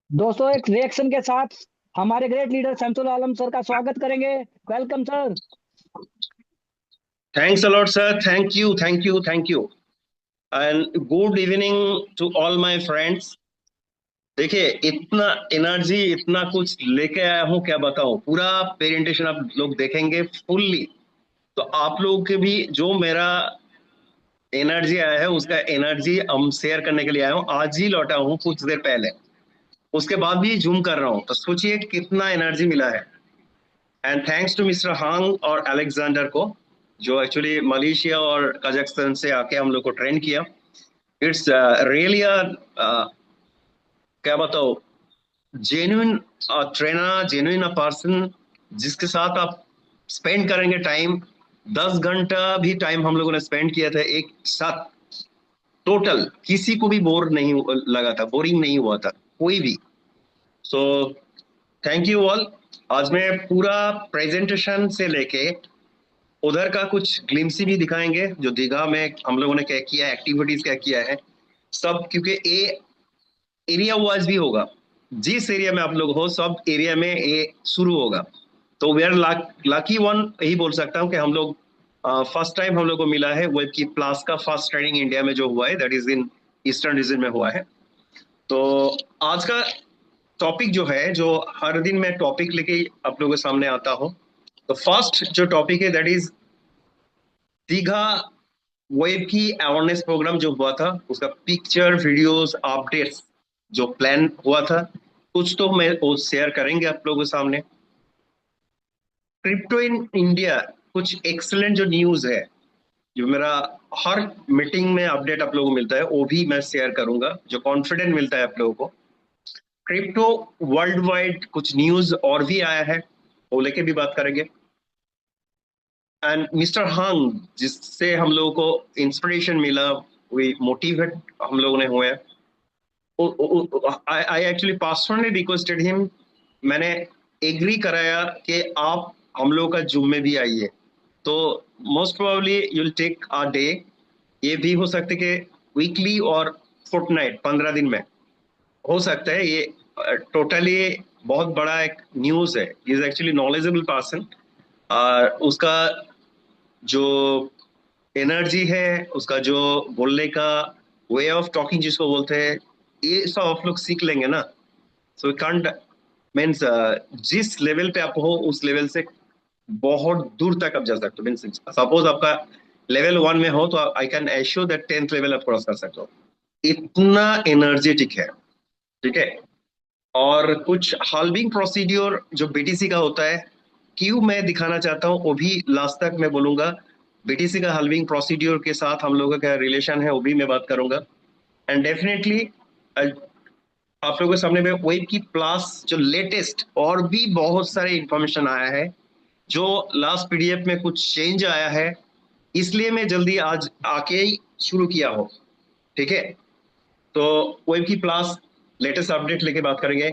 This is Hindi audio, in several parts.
दोस्तों एक रिएक्शन के साथ हमारे ग्रेट लीडर शमसुल आलम सर का स्वागत करेंगे। Welcome sir. Thanks a lot, sir. Thank you, thank you, thank you. And good evening to all my friends. देखिए, इतना एनर्जी, इतना कुछ लेके आया हूँ, क्या बताऊँ। पूरा प्रेजेंटेशन आप लोग देखेंगे फुल्ली, तो आप लोगों के भी जो मेरा एनर्जी आया है, उसका एनर्जी हम शेयर करने के लिए आया हूँ। आज ही लौटा हूँ कुछ देर पहले, उसके बाद भी जूम कर रहा हूँ, तो सोचिए कितना एनर्जी मिला है। And thanks to mister Hong और अलेक्जेंडर को, जो एक्चुअली मलेशिया और कजाकिस्तान से आके हम लोग को ट्रेन किया। इट्स रियली क्या बताओ, जेन्युइन ट्रेनर, जेन्युइन पर्सन, जिसके साथ आप स्पेंड करेंगे टाइम। 10 घंटा भी टाइम हम लोगों ने स्पेंड किया था एक साथ। टोटल किसी को भी बोर नहीं लगा था, बोरिंग नहीं हुआ था कोई भी। So thank you all. आज मैं पूरा प्रेजेंटेशन से लेके उधर का कुछ ग्लिम्स भी दिखाएंगे, जो दीघा में हम लोगों ने क्या किया, एक्टिविटीज क्या किया है सब, क्योंकि ये एरिया वाइज भी होगा। जिस एरिया में आप लोग हो, सब एरिया में ये शुरू होगा। तो वी आर लकी वन, यही बोल सकता हूँ कि हम लोग फर्स्ट टाइम हम लोग को मिला है वेब की प्लास का फर्स्ट ट्रेनिंग इंडिया में जो हुआ है, that is in eastern region में हुआ है। तो आज का टॉपिक जो है, जो हर दिन मैं टॉपिक लेके आप लोगों के सामने आता हूँ, तो फर्स्ट जो टॉपिक है दैट इज दीघा वेब की अवेयरनेस प्रोग्राम जो हुआ था, उसका पिक्चर वीडियोस अपडेट्स जो प्लान हुआ था, कुछ तो मैं वो शेयर करेंगे आप लोगों के सामने। क्रिप्टो इन इंडिया, कुछ एक्सलेंट जो न्यूज है, जो मेरा हर मीटिंग में अपडेट आप लोगों को मिलता है, वो भी मैं शेयर करूंगा, जो कॉन्फिडेंट मिलता है आप लोगों को। क्रिप्टो वर्ल्ड वाइड कुछ न्यूज और भी आया है, वो लेके भी बात करेंगे। एंड मिस्टर हंग, जिससे हम लोगों को इंस्पिरेशन मिला, वी मोटिवेट हम लोगों ने हुए। I actually personally requested him, मैंने एग्री कराया कि आप हम लोग का जूम में भी आइए। तो most probably you will take a day, ये भी हो सकता है कि वीकली और फोर्टनाइट, 15 दिन में हो सकता है ये। टोटली बहुत बड़ा एक न्यूज है, इज एक्चुअली नॉलेजेबल पर्सन। उसका जो एनर्जी है, उसका जो बोलने का वे ऑफ टॉकिंग जिसको बोलते हैं, ये सब आप लोग सीख लेंगे ना। सो कांट मीन्स, जिस लेवल पे आप हो उस लेवल से बहुत दूर तक आप जा सकते हो। मीन्स सपोज आपका लेवल 1 में हो, तो I can assure that 10th level आप क्रॉस कर सकते हो। इतना एनर्जेटिक है, ठीक है। और कुछ हाल्विंग प्रोसीड्योर जो बीटीसी का होता है, क्यों मैं दिखाना चाहता हूँ वो भी लास्ट तक मैं बोलूंगा। बीटीसी का हाल्विंग प्रोसीड्योर के साथ हम लोगों का रिलेशन है, वो भी मैं बात करूंगा। एंड डेफिनेटली आप लोगों के सामने में वेब की प्लस जो लेटेस्ट और भी बहुत सारे इंफॉर्मेशन आया है, जो लास्ट पीडीएफ में कुछ चेंज आया है, इसलिए मैं जल्दी आज आके ही शुरू किया हो, ठीक है। तो वेब की प्लस लेटेस्ट अपडेट लेके बात करेंगे।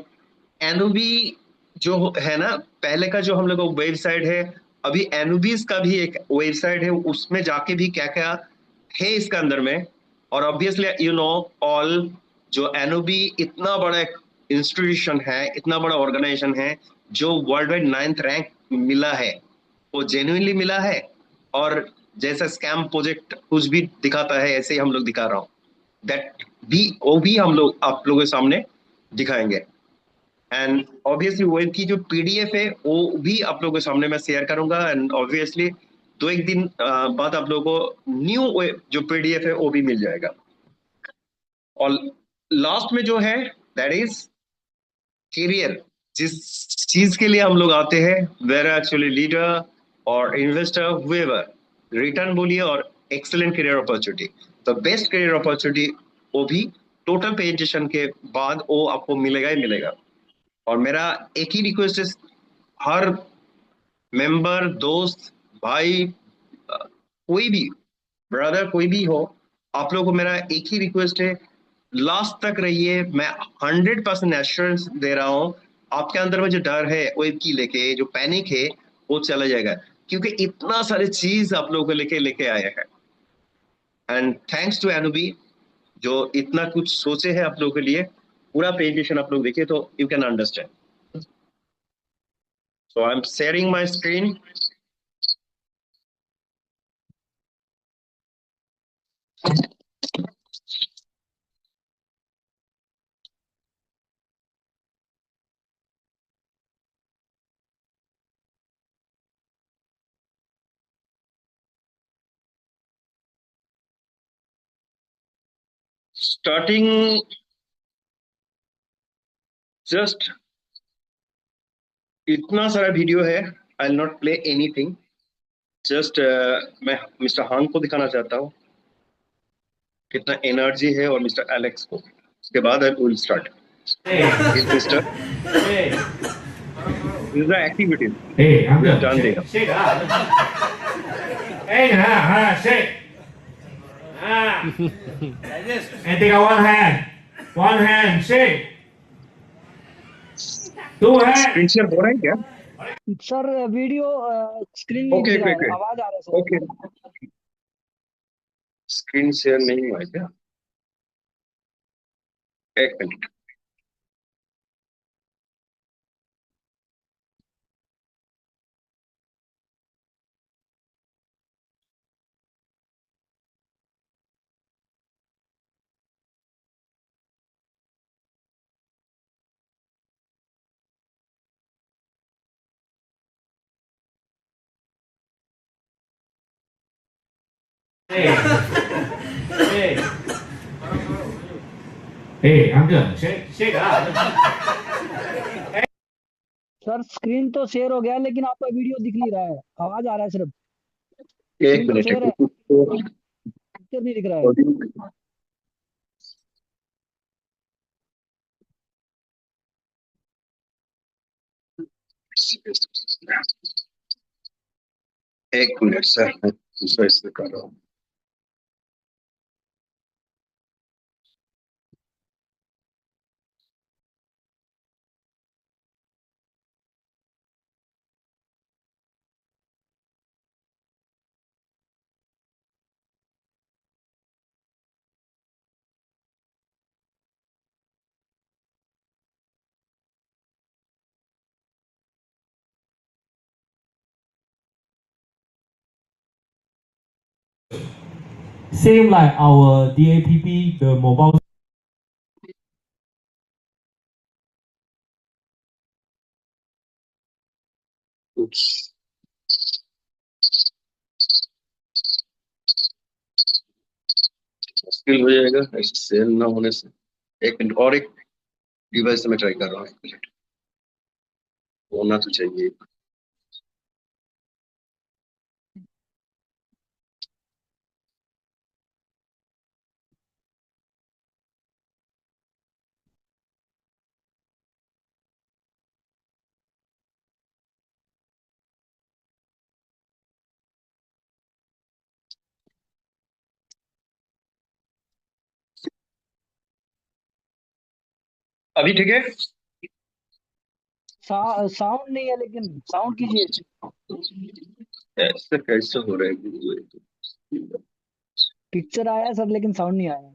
एनोबी जो है ना, पहले का जो हम लोग का वेबसाइट है, अभी एनोबीज का भी एक वेबसाइट है, उसमें जाके भी क्या क्या है इसका अंदर में। और ऑब्वियसली यू नो ऑल, जो एनओबी इतना बड़ा एक इंस्टीट्यूशन है, इतना बड़ा ऑर्गेनाइजेशन है, जो वर्ल्ड वाइड 9th रैंक मिला है, वो जेन्युइनली मिला है। और जैसा स्कैम प्रोजेक्ट कुछ भी दिखाता है, ऐसे ही हम लोग दिखा रहा हूँ, दैट भी वो भी हम लोग आप लोगों के सामने दिखाएंगे। एंड ऑब्वियसली वेब की जो पीडीएफ है, वो भी आप लोगों के सामने मैं शेयर करूंगा। एंड ऑब्वियसली 2 एक दिन बाद आप लोगों को न्यू वेब जो पीडीएफ है वो भी मिल जाएगा। और लास्ट में जो है, दैट इज करियर। जिस चीज के लिए हम लोग आते हैं, वेर एक्चुअली लीडर और इन्वेस्टर, हुएवर, रिटर्न बोलिए और एक्सेलेंट करियर अपॉर्चुनिटी, तो बेस्ट करियर अपॉर्चुनिटी, वो भी टोटल प्रेजेंटेशन के बाद वो आपको मिलेगा ही मिलेगा। और मेरा एक ही रिक्वेस्ट है, हर मेंबर, दोस्त, भाई, कोई भी ब्रदर, कोई भी हो, आप लोगों को मेरा एक ही रिक्वेस्ट है, लास्ट तक रहिए। मैं 100% एश्योरेंस दे रहा हूँ, आपके अंदर में जो डर है वो की लेके, जो पैनिक है, वो चला जाएगा, क्योंकि इतना सारे चीज आप लोगों को लेके लेके आए हैं। एंड थैंक्स टू एनोबी, जो इतना कुछ सोचे हैं आप लोगों के लिए। पूरा प्रेजेंटेशन आप लोग देखिए तो you can understand. So I am sharing my screen. Starting just इतना सारा वीडियो है, I will not play anything. Just मैं मिस्टर हांग को दिखाना चाहता हूँ कितना एनर्जी है, और मिस्टर एलेक्स को। उसके बाद I will start. Mister, this is the activity Hey, I'm we have good. Done there. Shake up. Hey, shake. Like this. And take out one hand. One hand, shake. Two hands. Screen share हो रहा है क्या? सर वीडियो स्क्रीन नहीं ओके दिख रहा ओके है, ओके आवाज आ रहा है सर। ओके। स्क्रीन शेयर नहीं हुआ है क्या? एक minute. Hey. Hey. Hey, I'm good. Shake up. Sir screen तो शेयर हो गया लेकिन आपका वीडियो दिख नहीं रहा है, आवाज आ रहा है सिर्फ। एक स्क्रीन तो मिनट शेयर है, एक मिनट। पिक्चर नहीं दिख रहा है। एक मिनट सर, मैं दूसरा इसमें कर रहा हूँ। Same like our DAPP, the mobile. मुश्किल हो जाएगा ऐसे सेल ना होने से। एक मिनट, और एक डिवाइस से मैं ट्राई कर रहा हूँ। एक मिनट, होना तो चाहिए। अभी ठीक है? साउंड नहीं है, लेकिन साउंड कीजिए। ऐसे कैसे हो रहा है? पिक्चर आया है सर, लेकिन साउंड नहीं आया।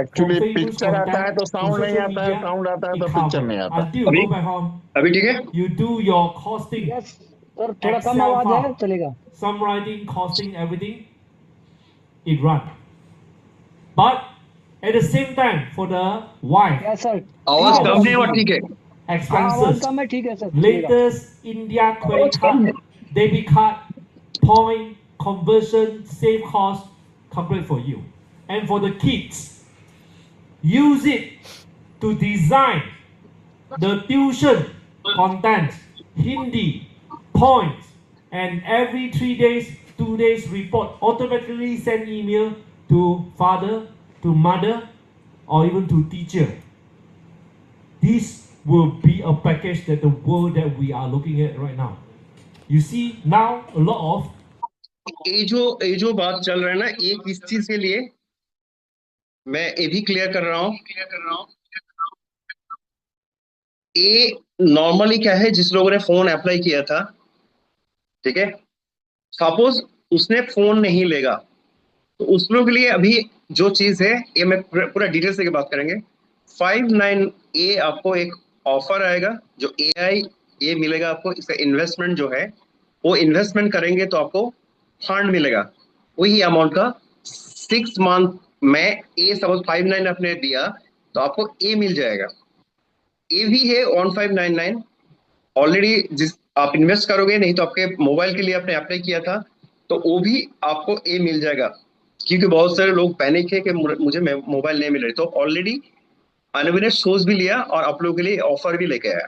एक्चुअली from famous पिक्चर आता है content तो to साउंड नहीं social आता है, media, साउंड आता है it तो पिक्चर cover नहीं आता। until you अभी go back home. अभी ठीक है? You do your costing, yes sir, थोड़ा कम Excel आवाज है, file, चलेगा। summarizing, costing, everything. It run. But at the same time, for the wife, yes sir, ठीक आवाज है कम सर। है और ठीक है? हाँ आवाज expenses, कम है, ठीक है सर, चलेगा। latest India credit आवाज कम है। card, debit card, point, conversion, save cost, calculate for you. And for the kids, use it to design the tuition content, Hindi, points, and every 3 days, 2 days report automatically send email to father, to mother, or even to teacher. This will be a package that the world that we are looking at right now. You see now a lot of ये जो बात चल रहा है ना, ये किस चीज के लिए मैं ये भी क्लियर कर रहा हूँ। ये नॉर्मली क्या है, जिस लोगों ने फोन अप्लाई किया था, ठीक है, सपोज उसने फोन नहीं लेगा, तो उस लोगों के लिए अभी जो चीज है ये मैं पूरा डिटेल से बात करेंगे। 59A आपको एक ऑफर आएगा जो AI ये मिलेगा आपको। इसका इन्वेस्टमेंट जो है वो इन्वेस्टमेंट करेंगे तो आपको फंड मिलेगा वही अमाउंट का 6 मंथ में। ए सपोज 59 आपने दिया तो आपको ए मिल जाएगा। ए भी है 1599 ऑलरेडी जिस आप इन्वेस्ट करोगे, नहीं तो आपके मोबाइल के लिए आपने अप्लाई किया था तो वो भी आपको ए मिल जाएगा। क्योंकि बहुत सारे लोग पैनिक है कि मुझे मोबाइल नहीं मिल रही, तो ऑलरेडी अनवी ने सोच भी लिया और आप लोगों के लिए ऑफर भी लेके आया।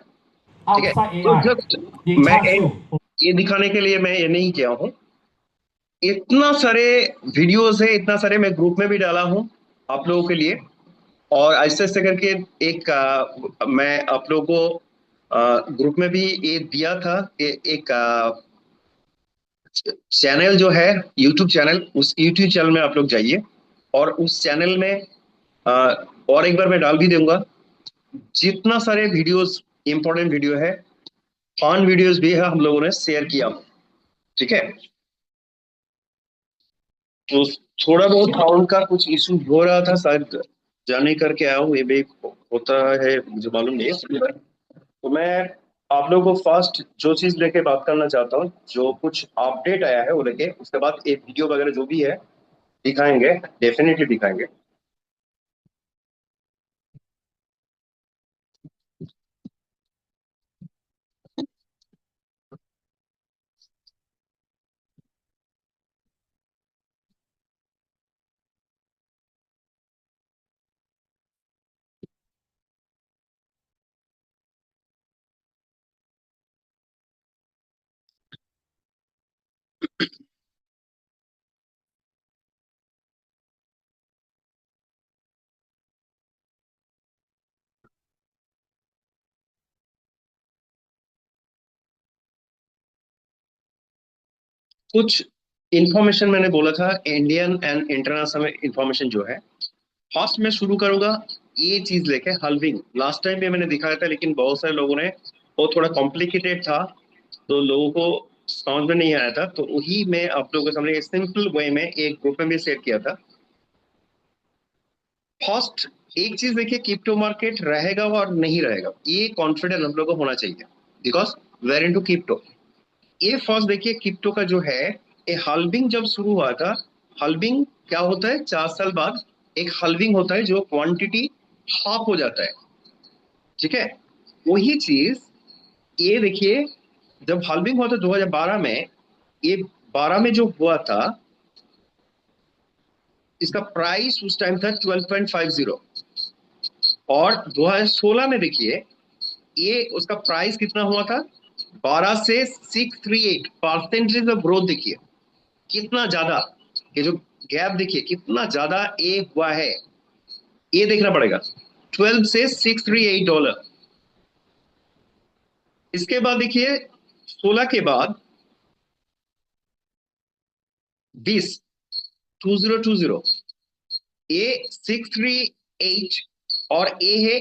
ठीक है, outside तो AI, जस्ट they मैं charge you. ये दिखाने के लिए मैं ये नहीं किया हूँ। इतना सारे वीडियोस है, इतना सारे मैं ग्रुप में भी डाला हूँ आप लोगों के लिए। और ऐसे ऐसे करके एक मैं आप लोगों को ग्रुप में भी ये दिया था कि एक चैनल जो है यूट्यूब चैनल, उस यूट्यूब चैनल में आप लोग जाइए और उस चैनल में अ, और एक बार मैं डाल भी दूंगा जितना सारे वीडियोस इंपॉर्टेंट वीडियो है, फन वीडियोस भी है, हम लोगों ने शेयर किया। ठीक है, तो थोड़ा बहुत साउंड का कुछ इशू हो रहा था, शायद जाने करके आया हूँ, ये भी होता है, मुझे मालूम नहीं है। तो मैं आप लोगों को फर्स्ट जो चीज लेके बात करना चाहता हूँ, जो कुछ अपडेट आया है वो लेके, उसके बाद एक वीडियो वगैरह जो भी है दिखाएंगे, डेफिनेटली दिखाएंगे। कुछ इंफॉर्मेशन मैंने बोला था, इंडियन एंड इंटरनेशनल इंफॉर्मेशन जो है। फर्स्ट मैं शुरू करूंगा ये चीज लेके, हल्विंग। लास्ट टाइम भी मैंने दिखाया था लेकिन बहुत सारे लोगों ने, वो थोड़ा कॉम्प्लिकेटेड था तो लोगों को समझ में नहीं आया था, तो वही मैं आप लोगों के सामने सिंपल वे में एक ग्रुप में भी शेयर किया था। फर्स्ट एक चीज देखिए, क्रिप्टो मार्केट रहेगा और नहीं रहेगा ये कॉन्फिडेंस हम लोग को होना चाहिए, because we're into crypto. ये फर्स्ट देखिए, क्रिप्टो का जो है, ये हल्विंग जब शुरू हुआ था, हल्विंग क्या होता है, 4 साल बाद एक हल्विंग होता है जो क्वांटिटी हाफ हो जाता है। ठीक है, वही चीज ये देखिए, जब हल्विंग हुआ था 2012 में, ये 12 में जो हुआ था, इसका प्राइस उस टाइम था 12.50। और 2016 में देखिए ये उसका प्राइस कितना हुआ था, 12 से 638 परसेंटेज ऑफ ग्रोथ। देखिए कितना ज्यादा, ये जो गैप देखिए कितना ज्यादा ये हुआ है, ये देखना पड़ेगा। 12 से $638। इसके बाद देखिए 16 के बाद 20 2020, ए 638 और ए है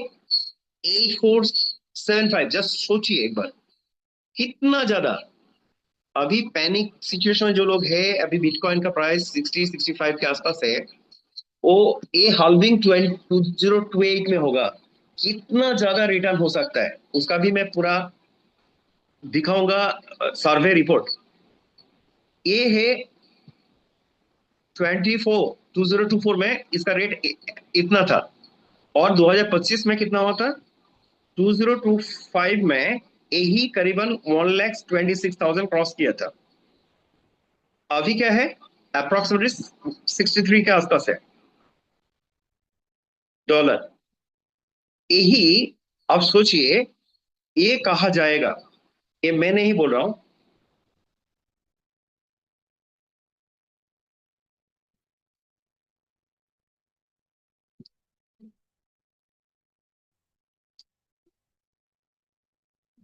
8475। जस्ट सोचिए एक बार कितना ज्यादा। अभी पैनिक सिचुएशन में जो लोग है, अभी बिटकॉइन का प्राइस 60-65 के आसपास है, वो ए हाल्विंग 2028 में होगा। कितना ज्यादा रिटर्न हो सकता है उसका भी मैं पूरा दिखाऊंगा, सर्वे रिपोर्ट। ये है 2024 में इसका रेट इतना था, और 2025 में कितना हुआ था, 2025 में यही करीबन 1,26,000 क्रॉस किया था। अभी क्या है, अप्रोक्सीमेटली 63 के आसपास है डॉलर। यही आप सोचिए ये कहा जाएगा, ये मैं नहीं बोल रहा हूं,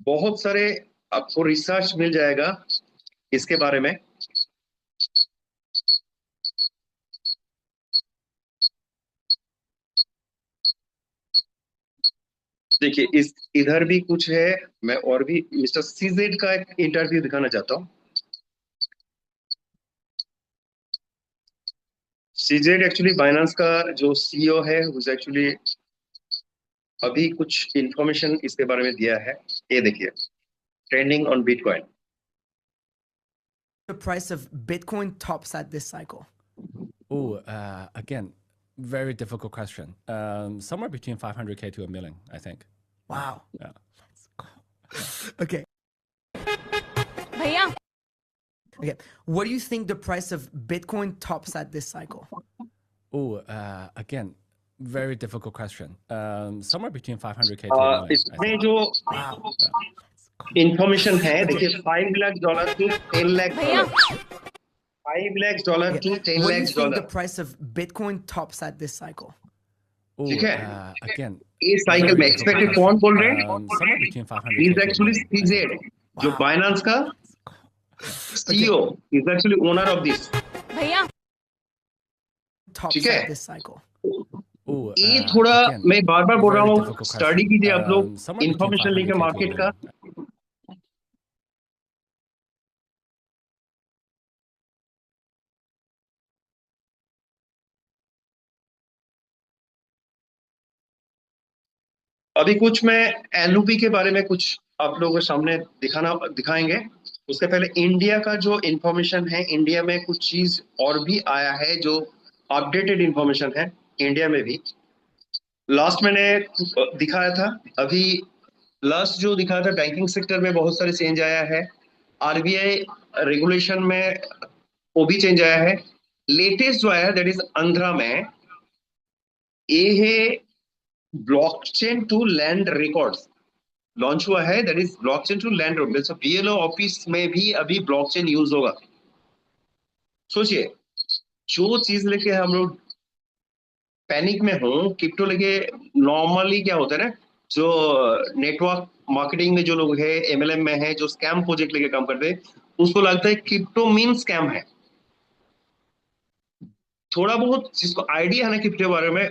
बहुत सारे आपको रिसर्च मिल जाएगा इसके बारे में। देखिए इस इधर भी कुछ है, मैं और भी मिस्टर सीजेड का एक इंटरव्यू दिखाना चाहता हूँ। सीजेड एक्चुअली बाइनेंस का जो सीईओ है, उस एक्चुअली अभी कुछ इंफॉर्मेशन इसके बारे में दिया है। ये देखिए, trending on bitcoin. The price of Bitcoin tops at this cycle? Oh, again, very difficult question. Somewhere between 500K to a million, I think. Wow. Yeah. Okay. भैया Okay. What do you think the price of Bitcoin tops at this cycle? Oh, again, very difficult question. Somewhere between 500K to a million, I इसमें think. जो Wow. इंफॉर्मेशन है, देखिए, $5 लाख to 10 लाख भैया $5 lakh to 10 What do you lakh think the price of Bitcoin tops at this cycle? Oh, ठीक है? again, इस साइकिल very में difficult एक्सपेक्टेड question. कौन बोल रहे हैं? Somewhere between 500K is to a actually million, I think. CZ, जो Wow. बाइनेंस का CEO, is actually owner of this. भैया Tops ठीक है? at this cycle? Oh, ये थोड़ा again, मैं बार बार बोल रहा very हूँ, difficult स्टडी question. कीजिए आप लोग, Somewhere between इंफॉर्मेशन लेके 500K to a मार्केट का। million. अभी कुछ मैं एलओपी के बारे में कुछ आप लोगों के सामने दिखाएंगे। उससे पहले इंडिया का जो इंफॉर्मेशन है, इंडिया में कुछ चीज और भी आया है जो अपडेटेड इंफॉर्मेशन है इंडिया में भी। लास्ट मैंने दिखाया था, अभी लास्ट जो दिखाया था, बैंकिंग सेक्टर में बहुत सारे चेंज आया है। आरबीआई रेगुलेशन में वो भी चेंज आया है। लेटेस्ट जो आया दैट इज आंध्रा में, ये है blockchain to land records launch हुआ है। That is blockchain to land records. BLO office में भी अभी ब्लॉकचेन यूज होगा। सोचिए, जो चीज लेके हम लोग पैनिक में हो, क्रिप्टो लेके नॉर्मली क्या होता है ना, जो नेटवर्क मार्केटिंग में जो लोग है, एमएलएम में है, जो स्कैम प्रोजेक्ट लेके काम करते हैं, उसको लगता है क्रिप्टो मीन स्कैम है। थोड़ा बहुत जिसको आइडिया है ना क्रिप्टो के बारे में,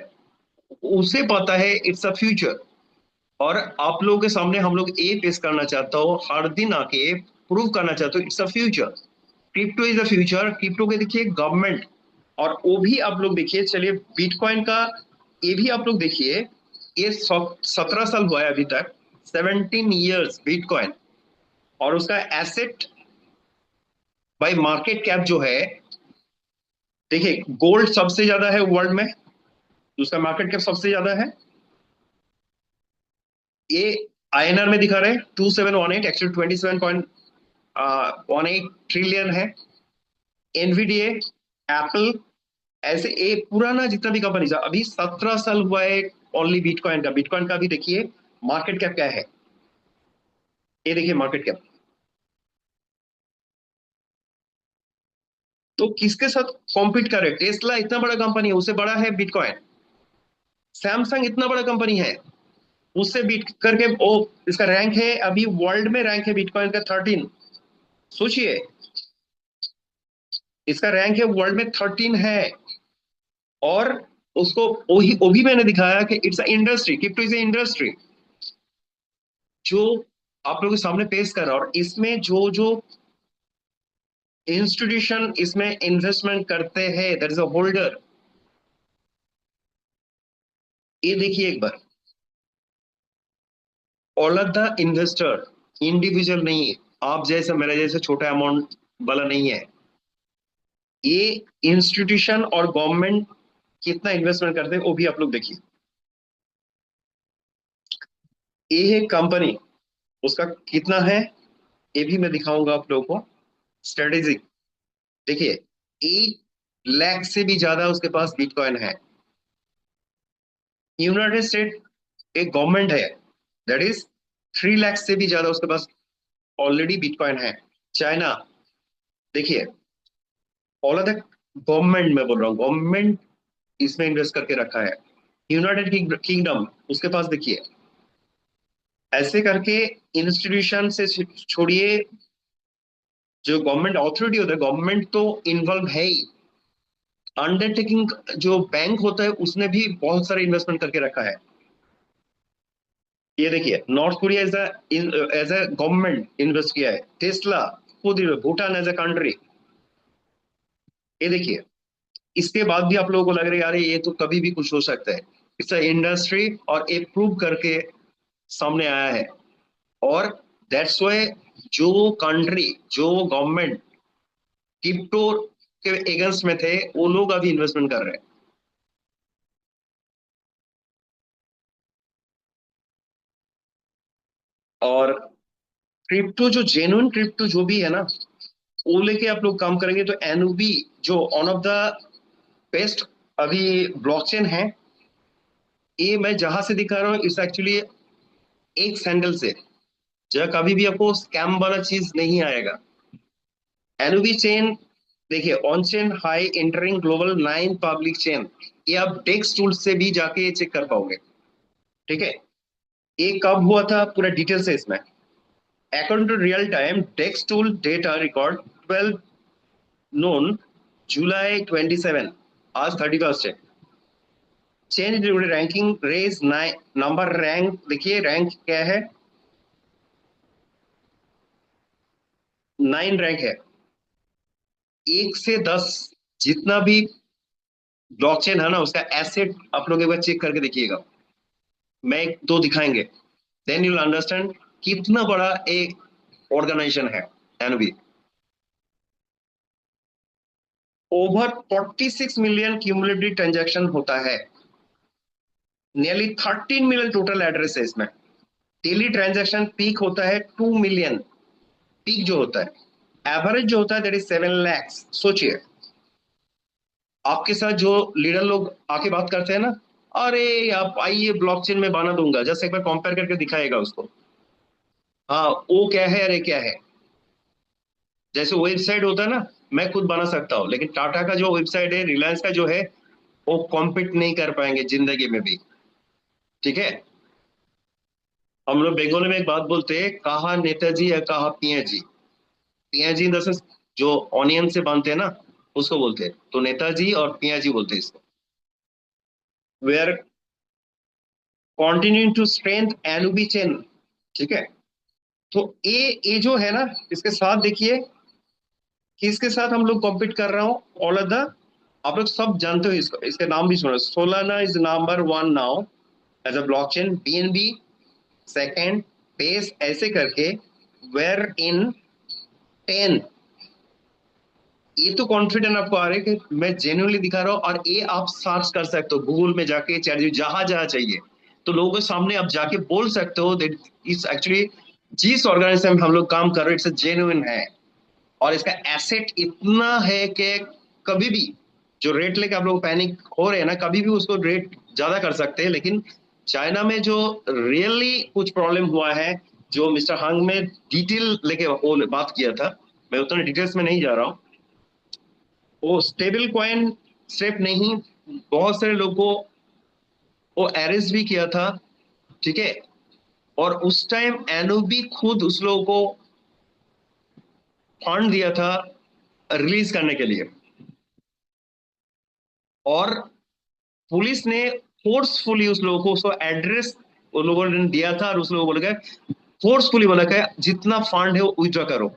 उसे पता है इट्स अ फ्यूचर। और आप लोगों के सामने हम लोग ये पेश करना चाहता हूँ, हर दिन आके प्रूव करना चाहता हूँ, it's a future. Crypto is a future. Crypto के देखिए गवर्नमेंट, और वो भी आप लोग देखिए। चलिए, बिटकॉइन का ये भी आप लोग देखिए, ये 17 साल हुआ है अभी तक, 17 ईयर्स बिटकॉइन। और उसका एसेट बाय मार्केट कैप जो है, देखिए, गोल्ड सबसे ज्यादा है वर्ल्ड में, उसका मार्केट कैप सबसे ज्यादा है। ये आईएनआर में दिखा रहे हैं 2718, एक्चुअली 27.18 ट्रिलियन है। एनवीडीए, एप्पल, ऐसे एक पुराना जितना भी कंपनी था, अभी 17 साल हुआ है ओनली बिटकॉइन का। बिटकॉइन का भी देखिए मार्केट कैप क्या है, ये देखिए मार्केट कैप। तो किसके साथ कॉम्पीट कर रहे? टेस्ला इतना बड़ा कंपनी है, उससे बड़ा है बिटकॉइन। सैमसंग इतना बड़ा कंपनी है, उससे बीट करके वो, इसका रैंक है अभी वर्ल्ड में, रैंक है बिटकॉइन का 13। सोचिए, इसका रैंक है वर्ल्ड में 13 है। और उसको वो भी मैंने दिखाया कि it's a industry, crypto is a industry जो आप लोगों के सामने पेश कर रहा है। और इसमें जो जो इंस्टीट्यूशन इसमें इन्वेस्टमेंट करते हैं, दैट इज अ होल्डर। ये देखिए एक बार, all of the investor, individual नहीं है, आप जैसे मेरा जैसे छोटा अमाउंट वाला नहीं है। ये इंस्टीट्यूशन और गवर्नमेंट कितना इन्वेस्टमेंट करते हैं वो भी आप लोग देखिए। ये है कंपनी, उसका कितना है ये भी मैं दिखाऊंगा आप लोगों को। स्ट्रेटेजिक देखिए, 8 लाख से भी ज्यादा उसके पास बिटकॉइन है। यूनाइटेड स्टेट एक गवर्नमेंट है, दैट इज 3 लाख से भी ज्यादा उसके पास ऑलरेडी बिटकॉइन है। चाइना देखिए, ऑल ऑफ द गवर्नमेंट में बोल रहा हूँ, गवर्नमेंट इसमें इन्वेस्ट करके रखा है। यूनाइटेड किंगडम, उसके पास देखिए। ऐसे करके इंस्टीट्यूशन से छोड़िए, जो गवर्नमेंट अथॉरिटी होता है, गवर्नमेंट तो इन्वॉल्व है ही। अंडरटेकिंग जो बैंक होता है, उसने भी बहुत सारे इन्वेस्टमेंट करके रखा है। ये देखिए, North Korea as a government invest किया है। टेस्ला खुद, भूटान एज ए कंट्री। ये देखिए, इसके बाद भी आप लोगों को लग रहा है यार ये तो कभी भी कुछ हो सकता है, इट्स इंडस्ट्री और ये प्रूव करके सामने आया है। और दैट्स वाई जो कंट्री, जो गवर्नमेंट क्रिप्टो के अगेंस्ट में थे, वो लोग अभी इन्वेस्टमेंट कर रहे हैं। और क्रिप्टो जो जेन्युइन क्रिप्टो जो भी है ना, वो लेके आप लोग काम करेंगे तो एनओबी जो वन ऑफ द बेस्ट अभी ब्लॉकचेन है, ये मैं जहां से दिखा रहा हूँ इट्स एक्चुअली एक सैंडल से, जहाँ कभी भी आपको स्कैम वाला चीज नहीं आएगा। एनओबी चेन देखिए, on chain high entering global 9 public chain, ये आप डेक्स टूल से भी जाके चेक कर पाओगे। ठीक है, ये कब हुआ था पूरा डिटेल्स है इसमें। According to real time dex tool data record 12 noon July 27, आज 31 है। Change ranking range number rank, देखिए रैंक क्या है, 9 रैंक है। 1 से 10 जितना भी ब्लॉकचेन है ना, उसका एसेट आप लोग एक बार चेक करके देखिएगा, मैं एक दो दिखाएंगे, देन यू विल अंडरस्टैंड कितना बड़ा एक ऑर्गेनाइजेशन है NB. Over 46 million cumulative transaction होता है, नियरली 13 मिलियन टोटल एड्रेस है इसमें। डेली ट्रांजैक्शन पीक होता है 2 मिलियन, पीक जो होता है। एवरेज जो होता है दैट इज 7 लाख। सोचिए आपके साथ जो लीडर लोग आके बात करते हैं ना, अरे आप आइए ब्लॉकचेन में बना दूंगा, जस्ट एक बार कंपेयर करके दिखाएगा उसको, हाँ वो क्या है अरे क्या है। जैसे वेबसाइट होता है ना, मैं खुद बना सकता हूँ, लेकिन टाटा का जो वेबसाइट है, रिलायंस का जो है, वो कॉम्पीट नहीं कर पाएंगे जिंदगी में भी। ठीक है, हम लोग बंगाली में एक बात बोलते हैं, कहा नेताजी या कहा Piazzi. Piazzi in the sense जो ऑनियन से बनते हैं ना, उसको बोलते हैं, तो नेताजी और पियाजी बोलते हैं इसको। We are continuing to strength NB chain. ठीक है, तो ये जो है ना, इसके साथ देखिए कि इसके साथ हम लोग कॉम्पीट कर रहा हूँ ऑल ऑफ द, आप लोग सब जानते हो इसको, इसके नाम भी सुनो। Solana is number 1 now as a blockchain, BNB second, base ऐसे करके, वेयर इन 10। ये तो कॉन्फिडेंट आपको आ रहा है कि मैं जेन्युइनली दिखा रहा हूँ, और ये आप सर्च कर सकते हो गूगल में जाके, चैट जहां जहां चाहिए, तो लोगों के सामने आप जाके बोल सकते हो दैट इज एक्चुअली जिस ऑर्गेनाइजेशन में हम लोग काम कर रहे हैं इट्स जेन्युइन है। और इसका एसेट इतना है कि कभी भी जो रेट लेके आप लोग पैनिक हो रहे हैं ना, कभी भी उसको रेट ज्यादा कर सकते हैं। लेकिन चाइना में जो रियली कुछ प्रॉब्लम हुआ है, जो मिस्टर हंग में डिटेल लेके वो बात किया था, मैं उतने डिटेल्स में नहीं जा रहा हूँ। वो स्टेबल कॉइन सिर्फ नहीं, बहुत सारे लोगों को वो अरेस्ट भी किया था। ठीक है, और उस टाइम एनओबी खुद उस लोगों को फंड दिया था रिलीज करने के लिए, और पुलिस ने फोर्सफुली उस लोगों को, उसको एड्रेस उन लोगों ने दिया था, और उस लोगों को बोला गया फोर्सफुली, बोला गया जितना फंड है वो विड्रॉ करो।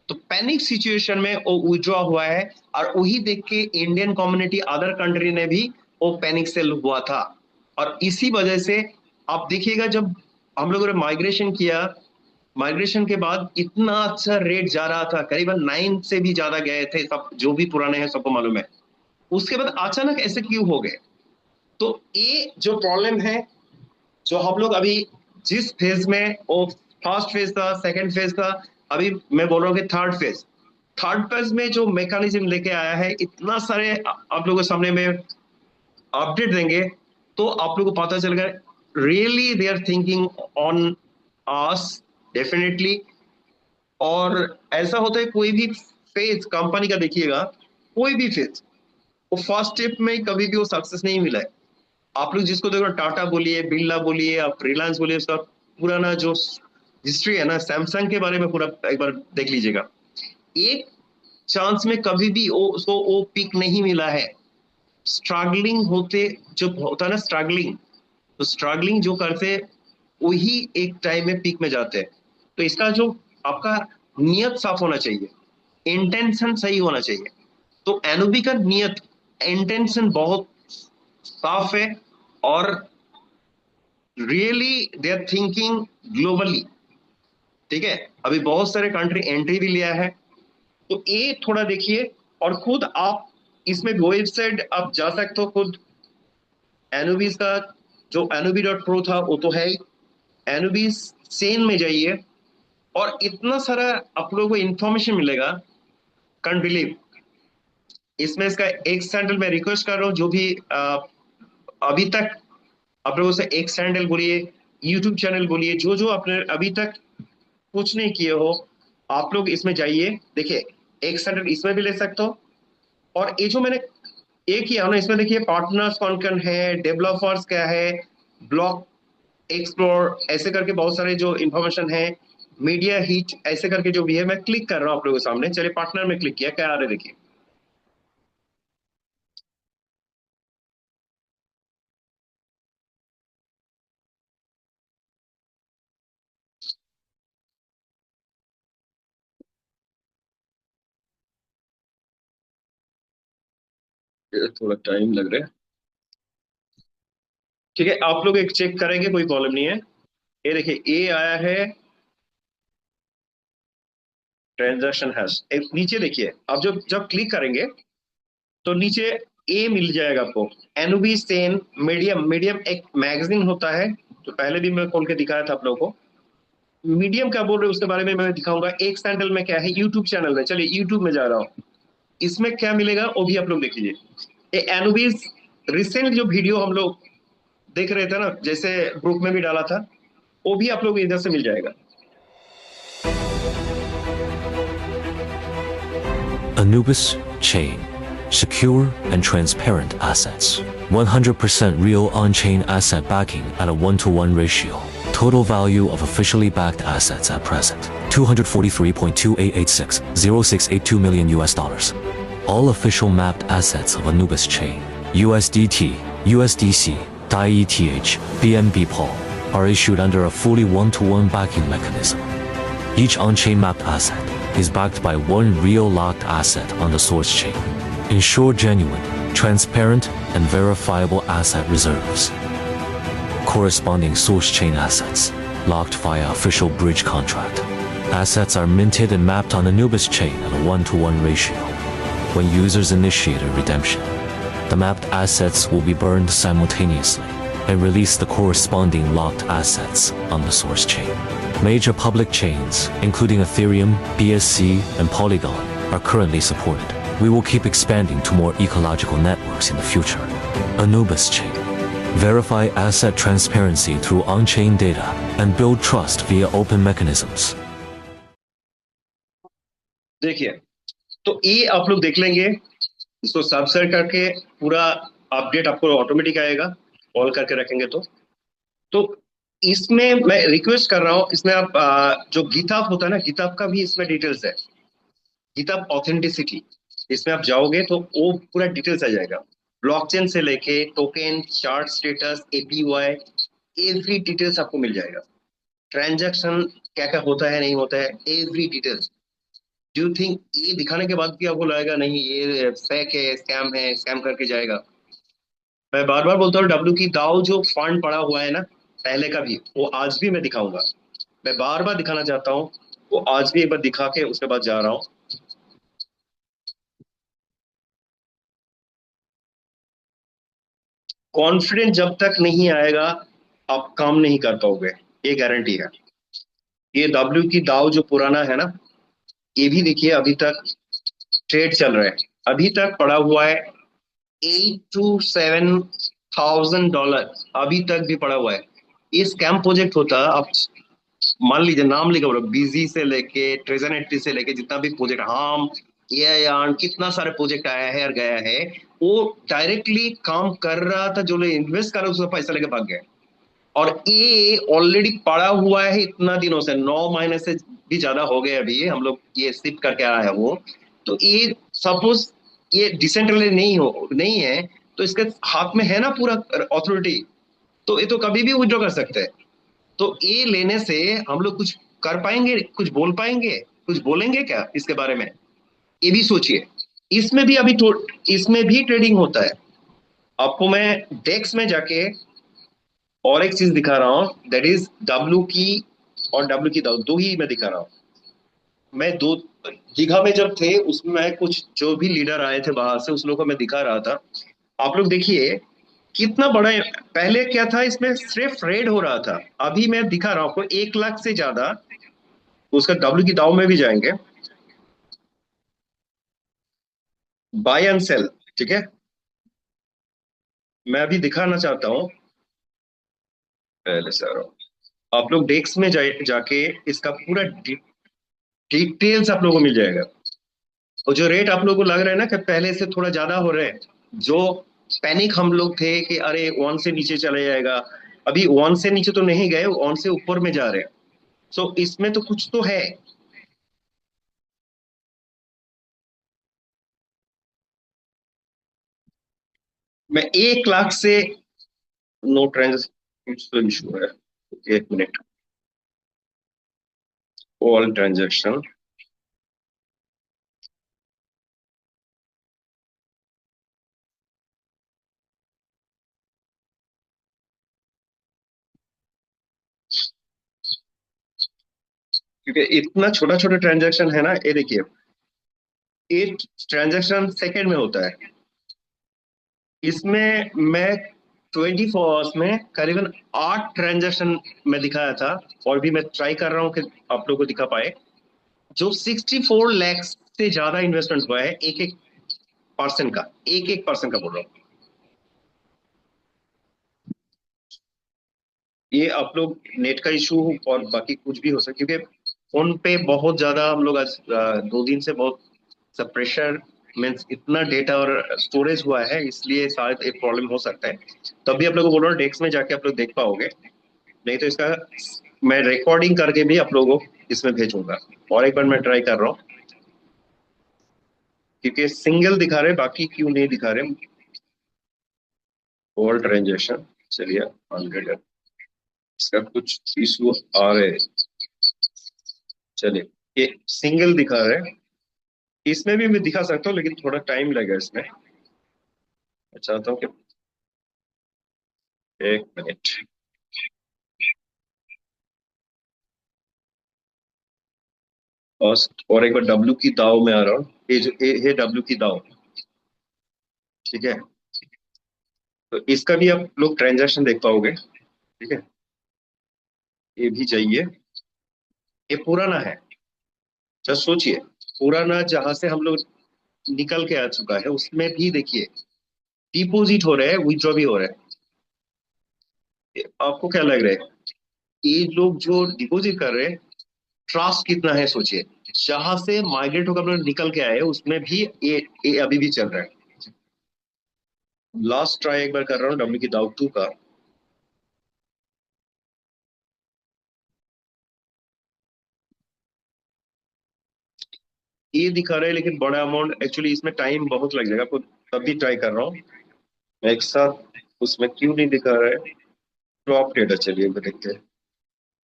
तो पैनिक सिचुएशन में वो विड्रॉ हुआ है, और वही देख के इंडियन कम्युनिटी अदर कंट्री ने भी वो पैनिक सेल हुआ था। और इसी वजह से आप देखिएगा जब हम लोगों ने माइग्रेशन किया, माइग्रेशन के बाद इतना अच्छा रेट जा रहा था, करीबन 9 से भी ज्यादा गए थे, सब जो भी पुराने हैं सबको मालूम है। उसके बाद अचानक ऐसे क्यों हो गए? तो ये जो प्रॉब्लम है, जो हम लोग अभी जिस फेज में, वो फर्स्ट फेज था, सेकंड फेज था, अभी मैं बोल रहा हूँ कि थर्ड फेज में जो मैकेनिज्म लेके आया है, इतना सारे आप लोगों के सामने में अपडेट देंगे, तो आप लोगों को पता चलेगा really they are thinking on us definitely. और ऐसा होता है कोई भी फेज कंपनी का देखिएगा, कोई भी फेज, वो फर्स्ट स्टेप में कभी भी वो सक्सेस नहीं मिला है। आप लोग जिसको देखो, टाटा बोलिए, बिरला बोलिए, आप रिलायंस बोलिए, उसका पुराना जो हिस्ट्री है ना, सैमसंग के बारे में पूरा एक बार देख लीजिएगा, एक चांस में कभी भी उसको वो पिक नहीं मिला है। स्ट्रगलिंग होते, जो होता है ना स्ट्रगलिंग, तो स्ट्रगलिंग जो करते वही एक टाइम में पीक में जाते हैं। तो इसका जो आपका नियत साफ होना चाहिए, इंटेंशन सही होना चाहिए। तो एनओबी का नियत इंटेंशन बहुत साफ है और really they are thinking globally. ठीक है, अभी बहुत सारे कंट्री एंट्री भी लिया है, तो ये थोड़ा देखिए। और खुद आप इसमें वेबसाइट आप जा सकते हो, खुद एनोबीज का जो एनोबी.प्रो था वो तो है ही, एनोबीज सेन में जाइए और इतना सारा आप लोगों को इंफॉर्मेशन मिलेगा, कांट बिलीव। इसमें इसका एक सैंडल मैं रिक्वेस्ट कर रहा हूँ, जो भी अभी तक आप लोगों से एक सैंडल बोलिए, यूट्यूब चैनल बोलिए, जो जो आपने अभी तक कुछ नहीं किए हो, आप लोग इसमें जाइए। देखिए, एक सैंडल इसमें भी ले सकते हो, और ये जो मैंने एक किया ना, इसमें देखिए पार्टनर्स कौन कौन है, डेवलपर्स क्या है, ब्लॉक एक्सप्लोर, ऐसे करके बहुत सारे जो इंफॉर्मेशन है, मीडिया हिट ऐसे करके जो भी है, मैं क्लिक कर रहा हूँ आप लोगों के सामने। चलिए, पार्टनर में क्लिक किया, क्या आ रहा है देखिए। थोड़ा टाइम लग रहा है, ठीक है, आप लोग एक चेक करेंगे, कोई प्रॉब्लम नहीं है। ये देखिए, ये आया है ट्रांजैक्शन हैश। नीचे देखिए, आप जब जब क्लिक करेंगे तो नीचे ए मिल जाएगा आपको, एनोबी सेन मीडियम। मीडियम एक मैगजीन होता है, तो पहले भी मैं खोल के दिखाया था आप लोगों को। मीडियम क्या बोल रहे हैं उसके बारे में मैं दिखाऊंगा। एक सैंडल में क्या है, यूट्यूब चैनल में। चलिए, यूट्यूब में जा रहा हूँ, इसमें क्या मिलेगा वो भी आप लोग देख लीजिए। ये एनोबीज रिसेंट जो वीडियो हम लोग देख रहे थे ना, जैसे ग्रुप में भी डाला था, वो भी आप लोग इधर से मिल जाएगा। Anubis Chain. Secure and transparent assets. 100% real on-chain asset backing at a 1-to-1 ratio. Total value of officially backed assets at present, 243.2886 0682 million US dollars. All official mapped assets of Anubis Chain, USDT, USDC, DAI-ETH, BNB POL, are issued under a fully 1-to-1 backing mechanism. Each on-chain mapped asset is backed by one real locked asset on the source chain. Ensure genuine, transparent, and verifiable asset reserves. Corresponding source chain assets, locked via official bridge contract. Assets are minted and mapped on Anubis chain at a 1-to-1 ratio. When users initiate a redemption, the mapped assets will be burned simultaneously and release the corresponding locked assets on the source chain. Major public chains, including Ethereum, BSC, and Polygon, are currently supported. We will keep expanding to more ecological networks in the future. Anubis Chain. Verify asset transparency through on-chain data and build trust via open mechanisms. देखिए, तो ये आप लोग देख लेंगे, इसको सब्सक्राइब करके पूरा अपडेट आपको ऑटोमेटिक आएगा, ऑल करके रखेंगे तो इसमें मैं रिक्वेस्ट कर रहा हूँ, इसमें आप जो गिटहब होता है ना, गिटहब का भी इसमें डिटेल्स है, गिटहब ऑथेंटिसिटी। इसमें आप जाओगे तो वो पूरा डिटेल्स आ जाएगा, ब्लॉकचेन से लेके token, chart status, APY, every details आपको मिल जाएगा। ट्रांजैक्शन क्या क्या होता है नहीं होता है, every details. Do you think ये दिखाने के बाद भी आपको लगेगा नहीं ये फेक है, स्कैम है, स्कैम करके जाएगा? मैं बार बार बोलता हूँ, डब्ल्यू की दाव जो फंड पड़ा हुआ है ना पहले का भी, वो आज भी मैं दिखाऊंगा। मैं बार बार दिखाना चाहता हूँ, वो आज भी एक बार दिखा के उसके बाद जा रहा हूँ। कॉन्फिडेंस जब तक नहीं आएगा आप काम नहीं कर पाओगे, ये गारंटी है। ये डब्ल्यू की दाव जो पुराना है ना, ये भी देखिए अभी तक ट्रेड चल रहा है, अभी तक पड़ा हुआ है $8,000 to $7,000, अभी तक भी पड़ा हुआ है। ये स्कैम प्रोजेक्ट होता है, आप मान लीजिए नाम लिखा बोलो, बीजी से लेके ट्रेजर से लेके जितना भी प्रोजेक्ट, हम ये कितना सारे प्रोजेक्ट आया है और गया है, वो डायरेक्टली काम कर रहा था, जो लोग इन्वेस्ट कर रहे उसका पैसा लेके भाग गए। और ये ऑलरेडी पड़ा हुआ है इतना दिनों से, 9 महीने से भी ज्यादा हो गए अभी हम लोग ये शिफ्ट करके आया है वो। तो ये सपोज ये डिसेंट्रलाइज नहीं है, तो इसके हाथ में है ना पूरा अथॉरिटी, तो ये तो कभी भी विड्रॉ कर सकते हैं। तो ये लेने से हम लोग कुछ कर पाएंगे, कुछ बोल पाएंगे, कुछ बोलेंगे क्या इसके बारे में, ये भी सोचिए। इसमें भी ट्रेडिंग होता है। आपको मैं डेक्स में जाके और एक चीज दिखा रहा हूं, दैट इज डब्ल्यू की और डब्ल्यू की दो ही मैं दिखा रहा हूं। मैं दो दीघा में जब थे उसमें मैं कुछ जो भी लीडर आए थे बाहर से उस लोगों को मैं दिखा रहा था। आप लोग देखिए कितना बड़ा, पहले क्या था इसमें सिर्फ रेड हो रहा था, अभी मैं दिखा रहा हूं आपको 1 लाख से ज्यादा। उसका डब्ल्यू की दाव में भी जाएंगे, बाय एंड सेल, ठीक है। मैं अभी दिखाना चाहता हूं, पहले से आ रहा हूं। आप लोग डेस्क में जाके इसका पूरा डिटेल्स आप लोगों को मिल जाएगा। और जो रेट आप लोगों को लग रहा है ना कि पहले से थोड़ा ज्यादा हो रहे हैं, जो पैनिक हम लोग थे कि अरे वन से नीचे चले जाएगा, अभी वन से नीचे तो नहीं गए, वन से ऊपर में जा रहे हैं। सो इसमें तो कुछ तो है। मैं 1 लाख से, नो ट्रांजेक्शन इशू है, 1 मिनट, ऑल ट्रांजेक्शन। क्योंकि इतना छोटा छोटा ट्रांजेक्शन है ना, ये देखिए, 8 ट्रांजेक्शन सेकेंड में होता है। इसमें मैं 24 आवर्स में करीबन 8 ट्रांजेक्शन में दिखाया था, और भी मैं ट्राई कर रहा हूं कि आप लोगों को दिखा पाए। जो 64 लाख से ज्यादा इन्वेस्टमेंट हुआ है, एक एक पर्सन का, एक एक पर्सन का बोल रहा हूँ। ये आप लोग नेट का इशू और बाकी कुछ भी हो सकता है, क्योंकि फोन पे बहुत ज्यादा हम लोग आज 2 दिन से बहुत सब प्रेशर, मीन्स इतना डेटा और स्टोरेज हुआ है, इसलिए शायद एक प्रॉब्लम हो सकता है। तभी आप लोग को बोल रहा हूँ डेस्क में जाके आप लोग देख पाओगे, नहीं तो इसका मैं रिकॉर्डिंग करके भी आप लोगों को इसमें भेजूंगा। और एक बार मैं ट्राई कर रहा हूँ, क्योंकि सिंगल दिखा रहे, बाकी क्यों नहीं दिखा रहे। ऑल ट्रांजेक्शन, चलिए 100, इसका कुछ इशू आ रहे हैं। चलिए, ये सिंगल दिखा रहे हैं, इसमें भी मैं दिखा सकता हूँ लेकिन थोड़ा टाइम लगेगा इसमें। मैं चाहता हूँ कि 1 मिनट, और एक बार डब्ल्यू की दाव में आ रहा हूँ। ये जो ये डब्ल्यू की दाव, ठीक है। तो इसका भी आप लोग ट्रांजैक्शन देख पाओगे, ठीक है। ये भी चाहिए, ये पुराना है। जस्ट सोचिए, पुराना जहां से हम लोग निकल के आ चुका है, उसमें भी देखिए डिपोजिट हो रहे हैं, विथड्रॉ भी हो रहा है। आपको क्या लग रहा है, ये लोग जो डिपोजिट कर रहे हैं, ट्रस्ट कितना है सोचिए। जहां से माइग्रेट होकर हम लोग निकल के आए उसमें भी ये अभी भी चल रहा है। लास्ट ट्राई एक बार कर रहा हूँ डब्ल्यू की दाव 2 का। ये दिखा रहा है लेकिन बड़ा अमाउंट, एक्चुअली इसमें टाइम बहुत लग जाएगा आपको, तब भी ट्राई कर रहा हूँ मैं एक साथ। उसमें क्यों नहीं दिखा रहा है, ड्रॉप ट्रेडर, चलिए देखते हैं।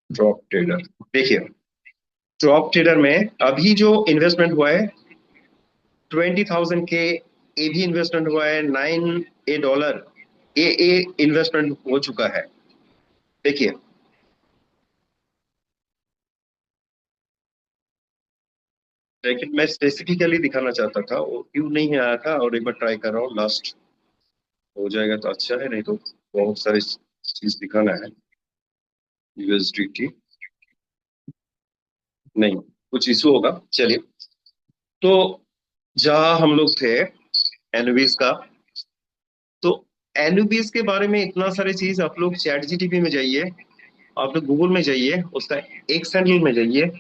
ड्रॉप ट्रेडर, देखिए ड्रॉप ट्रेडर में अभी जो इन्वेस्टमेंट हुआ है 20,000 के, ये भी इन्वेस्टमेंट हुआ है $9 ये इन्वेस्टमेंट हो चुका है। देखिए लेकिन मैं स्पेसिफिकली दिखाना चाहता था, वो क्यों नहीं आया था, और एक बार ट्राई कर रहा हूँ। लास्ट हो जाएगा तो अच्छा है, नहीं तो बहुत सारी चीज दिखाना है। यूएसडीटी नहीं, कुछ इशू होगा। चलिए, तो जहाँ हम लोग थे एनुबीज का, तो एनुबीज के बारे में इतना सारी चीज, आप लोग चैट जीटीपी में जाइए, आप लोग गूगल में जाइए, उसका एक सैंडल में जाइए,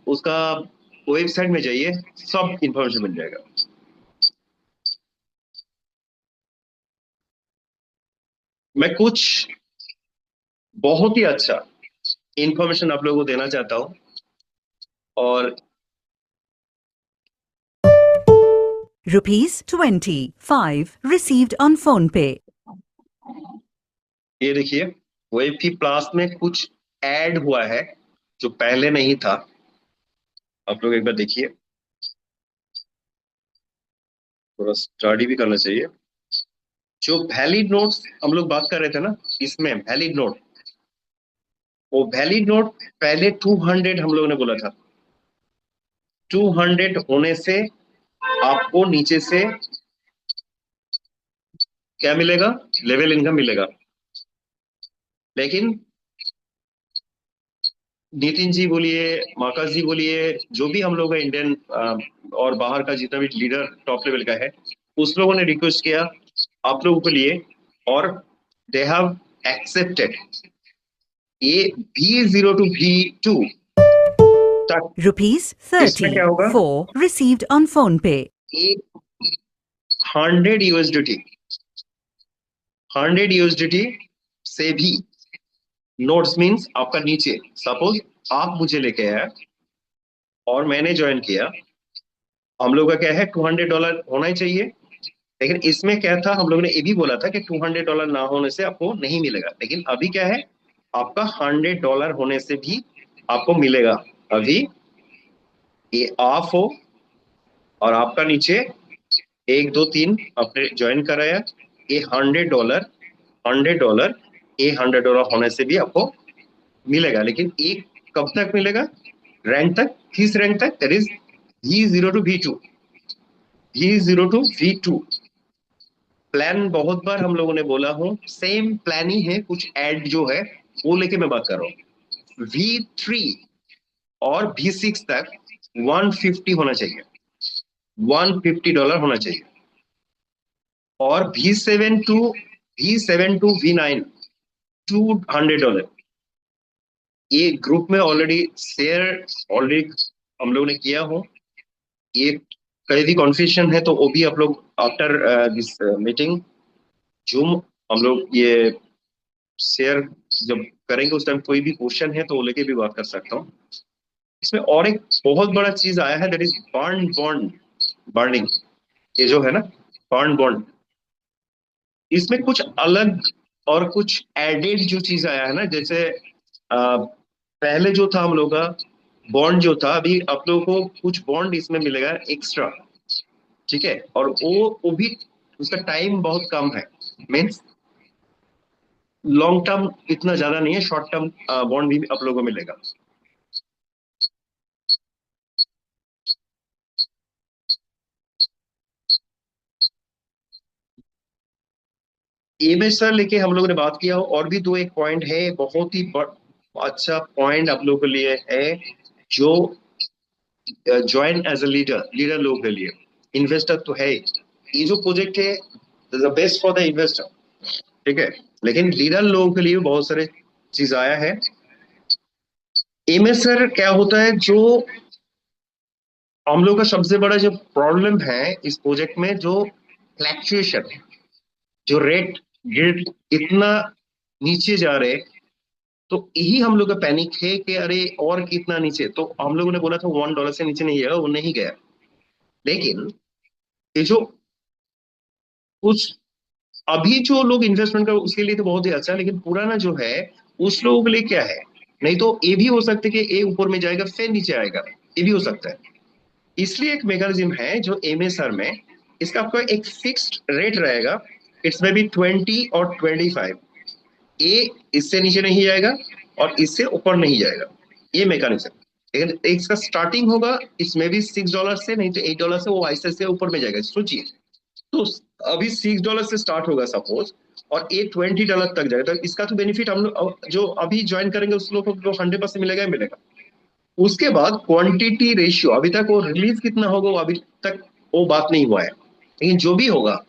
उसका वेबसाइट में जाइए, सब इंफॉर्मेशन मिल जाएगा। मैं कुछ बहुत ही अच्छा इंफॉर्मेशन आप लोगों को देना चाहता हूँ, और ₹25 received on PhonePe. ये देखिए वेबकी प्लस में कुछ ऐड हुआ है जो पहले नहीं था। आप लोग एक बार देखिए, थोड़ा स्टडी भी करना चाहिए। जो वैलिड नोट्स हम लोग बात कर रहे थे ना, इसमें वैलिड नोट, वो वैलिड नोट पहले 200 हम लोगों ने बोला था। 200 होने से आपको नीचे से क्या मिलेगा, लेवल इनकम मिलेगा। लेकिन नितिन जी बोलिए, माकाश जी बोलिए, जो भी हम लोग का इंडियन और बाहर का जितना भी लीडर टॉप लेवल का है, उस लोगों ने रिक्वेस्ट किया आप लोगों के लिए, और दे हैव एक्सेप्टेड ये V0 to V2 तक। Rupees इसमें क्या होगा, 34 received on PhonePe. ये 100 USDT, 100 USDT से भी नोट्स मीन्स आपका नीचे, सपोज आप मुझे लेके आए और मैंने ज्वाइन किया, हम लोग का क्या है $200 होना ही चाहिए। लेकिन इसमें क्या था, हम लोगों ने ये भी बोला था कि $200 ना होने से आपको नहीं मिलेगा। लेकिन अभी क्या है, आपका $100 होने से भी आपको मिलेगा। अभी ये ऑफ हो और आपका नीचे 1 2 3 आपने ज्वाइन कराया, ये $100 $100 ये $100 होने से भी आपको मिलेगा। लेकिन एक कब तक मिलेगा, रैंक तक, किस रैंक तक, that is V0 to V2, V0 to V2 plan. बहुत बार हम लोगों ने बोला हूं, सेम प्लान ही है, कुछ ऐड जो है वो लेके मैं बात कर रहा हूँ। V3 और V6 तक 150 होना चाहिए, $150 होना चाहिए। और V7 to V9 $200। ये ग्रुप में ऑलरेडी शेयर ऑलरेडी हम लोगों ने किया हो। ये कहीं भी कॉन्फ्यूजन है तो वो भी आप लोग आफ्टर दिस मीटिंग जूम हम लोग ये शेयर जब करेंगे, उस टाइम कोई भी क्वेश्चन है तो वो लेके भी बात कर सकता हूँ। इसमें और एक बहुत बड़ा चीज आया है, दैट इज बर्निंग। ये जो है ना बॉन्ड, इसमें कुछ अलग और कुछ एडेड जो चीज आया है ना, जैसे पहले जो था हम लोग का बॉन्ड जो था, अभी आप लोगों को कुछ बॉन्ड इसमें मिलेगा एक्स्ट्रा, ठीक है। और वो भी उसका टाइम बहुत कम है, मीन्स लॉन्ग टर्म इतना ज्यादा नहीं है, शॉर्ट टर्म बॉन्ड भी आप लोगों को मिलेगा। एमएस सर लेके हम लोगों ने बात किया हो। और भी दो एक पॉइंट है, बहुत ही अच्छा पॉइंट आप लोगों के लिए है, जो ज्वाइन एज अ लीडर लोगों के लिए। इन्वेस्टर तो है, ये जो प्रोजेक्ट है the best for the investor, ठीक है। लेकिन लीडर लोगों के लिए बहुत सारे चीज आया है। एमएस सर क्या होता है, जो हम लोग का सबसे बड़ा जो प्रॉब्लम है इस प्रोजेक्ट में, जो फ्लैक्चुएशन, जो रेट गिर इतना नीचे जा रहे, तो यही हम लोग का पैनिक है कि अरे और कितना नीचे। तो हम लोगों ने बोला था $1 से नीचे नहीं गया, वो नहीं गया। लेकिन ये जो कुछ अभी जो लोग इन्वेस्टमेंट कर उसके लिए तो बहुत ही अच्छा है, लेकिन पुराना जो है उस लोगों के लिए क्या है, नहीं तो ये भी हो सकता है कि ये ऊपर में जाएगा फिर नीचे आएगा, ये भी हो सकता है। इसलिए एक मैकेनिज्म है जो एमएसआर में, इसका आपका एक फिक्स्ड रेट रहेगा, इट्स में भी 20 और 25। ये इससे नीचे नहीं जाएगा और इससे ऊपर नहीं जाएगा, ये मैकेनिज्म। लेकिन इसका स्टार्टिंग होगा इसमें भी $6 से, नहीं तो $8 से, वो ऐसे से ऊपर में जाएगा। सोचिए, तो अभी $6 से स्टार्ट होगा सपोज, और ये $20 तक जाएगा। तो इसका तो बेनिफिट हम लोग जो अभी ज्वाइन करेंगे उस लोगों को 100% मिलेगा ही मिलेगा। उसके बाद क्वांटिटी रेशियो, अभी तक वो रिलीज कितना होगा वो अभी तक वो बात नहीं हुआ है, लेकिन जो भी होगा,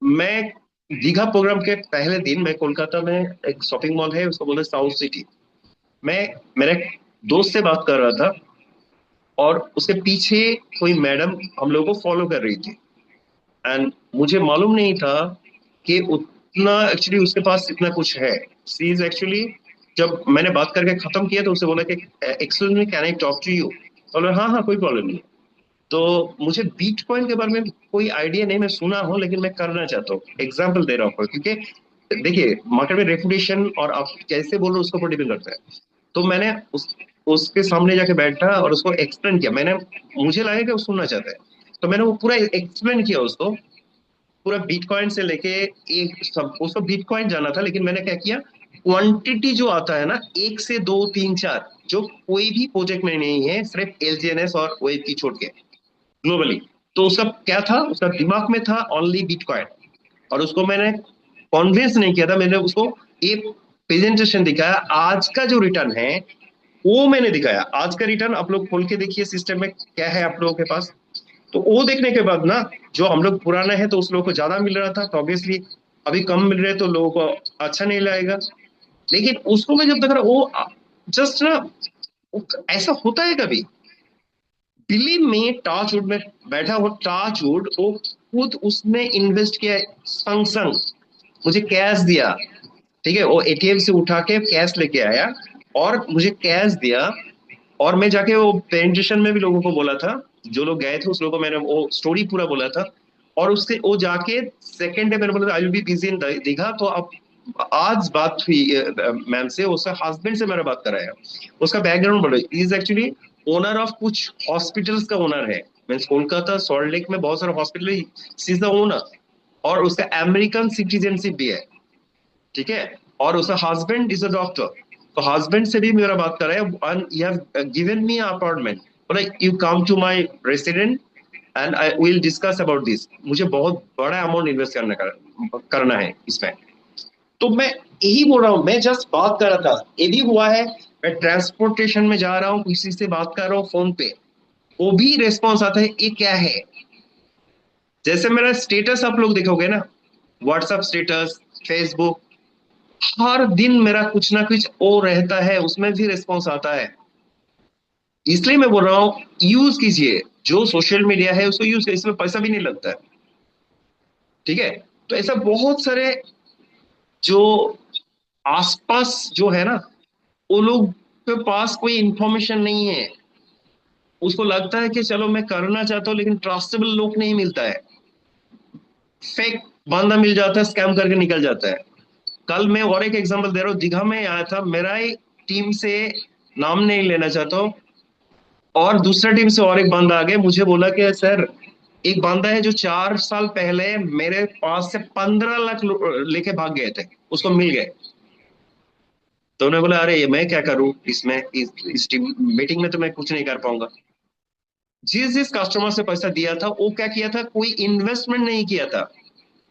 मैं दीघा प्रोग्राम के पहले दिन मैं कोलकाता में एक शॉपिंग मॉल है, उसको बोलते साउथ सिटी, मैं मेरे दोस्त से बात कर रहा था, और उसके पीछे कोई मैडम हम लोगों को फॉलो कर रही थी। एंड मुझे मालूम नहीं था कि उतना एक्चुअली उसके पास इतना कुछ है। सी इज एक्चुअली, जब मैंने बात करके खत्म किया तो उसे बोला कि excuse me, can I talk to you. बोला हाँ हाँ कोई प्रॉब्लम नहीं। तो मुझे बिटकॉइन के बारे में कोई आइडिया नहीं, मैं सुना हूँ लेकिन मैं करना चाहता हूँ, एग्जाम्पल दे रहा हूँ, क्योंकि देखिए मार्केट में रेपुटेशन और आप कैसे बोल रहे हो उसको ऊपर डिपेंड करता है। तो मैंने उसके सामने जाके बैठा और उसको एक्सप्लेन किया, मुझे लगा कि वो सुनना चाहता है। तो मैंने वो पूरा एक्सप्लेन किया उसको, पूरा बिटकॉइन से लेके एक सब, उसको बिटकॉइन जाना था, लेकिन मैंने क्या किया, क्वांटिटी जो आता है ना 1 से 2 3 4, जो कोई भी प्रोजेक्ट में नहीं है, सिर्फ एलजीएनएस और वेब की छोड़ के ग्लोबली, तो उसका क्या था, उसका दिमाग में था ओनली बिटकॉइन। और उसको मैंने कॉन्विंस नहीं किया था, मैंने उसको एक प्रेजेंटेशन दिखाया, आज का जो रिटर्न है वो मैंने दिखाया। आज का रिटर्न आप लोग खोल के देखिए सिस्टम में क्या है आप लोगों के पास। तो वो देखने के बाद ना, जो हम लोग पुराना है तो उस लोगों को ज्यादा मिल रहा था, तो ऑब्वियसली अभी कम मिल रहे तो लोगों को अच्छा नहीं लगेगा। लेकिन उसको मैं जब देख रहा, वो जस्ट ना, ऐसा होता है कभी, बिलीव में टाचवुड में बैठा हुआ, टाचवुड वो खुद उसने इन्वेस्ट किया, संग संग मुझे कैश दिया, ठीक है, वो एटीएम से उठा के कैश लेके आया और मुझे कैश दिया। और मैं जाके वो प्रेजेंटेशन में भी लोगों को बोला था, जो लोग गए थे उस लोगों को मैंने वो स्टोरी पूरा बोला था। और उससे वो जाके सेकेंड डे मैंने बोला I will be busy in Digha, तो अब आज बात हुई मैम से, उसका हस्बैंड से मेरा बात कराया, उसका बैकग्राउंड बोलो, इज एक्चुअली ओनर ऑफ कुछ हॉस्पिटल्स का ओनर है, मीन्स कोलकाता सॉल्ट लेक में बहुत सारे hospital, she is the owner, और उसका अमेरिकन सिटीजनशिप भी है, ठीक है, और उसका हस्बैंड इज अ डॉक्टर। तो हस्बैंड से भी मेरा बात कर रहा है, and you have given me apartment, like you come to my resident and I will discuss about this. मुझे बहुत बड़ा अमाउंट इन्वेस्ट करना है इसमें। तो मैं यही बोल रहा हूँ, मैं जस्ट बात कर रहा था, ये भी हुआ है, मैं ट्रांसपोर्टेशन में जा रहा हूँ, किसी से बात कर रहा हूँ फोन पे, वो भी रेस्पॉन्स आता है, ये क्या है। जैसे मेरा स्टेटस आप लोग देखोगे ना, व्हाट्सएप स्टेटस, फेसबुक, हर दिन मेरा कुछ ना कुछ ओ रहता है, उसमें भी रिस्पॉन्स आता है। इसलिए मैं बोल रहा हूं, यूज कीजिए जो सोशल मीडिया है उसको यूज कीजिए, इसमें पैसा भी नहीं लगता है, ठीक है। तो ऐसा बहुत सारे जो आसपास जो है ना, वो लोग के पास कोई इंफॉर्मेशन नहीं है, उसको लगता है कि चलो मैं करना चाहता हूं, लेकिन ट्रस्टेबल लोग नहीं मिलता है, फेक बंदा मिल जाता है, स्कैम करके निकल जाता है। कल मैं और एक एग्जांपल दे रहा हूँ, दीघा में आया था, मेरा ही टीम से, नाम नहीं लेना चाहता हूँ, और दूसरा टीम से और एक बंदा आ गया, मुझे बोला कि सर, एक बंदा है जो 4 साल पहले मेरे पास से 15 लाख लेके भाग गए थे, उसको मिल गए। तो उन्होंने बोला अरे मैं क्या करूं इसमें, इस टीम मीटिंग में तो मैं कुछ नहीं कर पाऊंगा। जिस कस्टमर से पैसा दिया था वो क्या किया था, कोई इन्वेस्टमेंट नहीं किया था,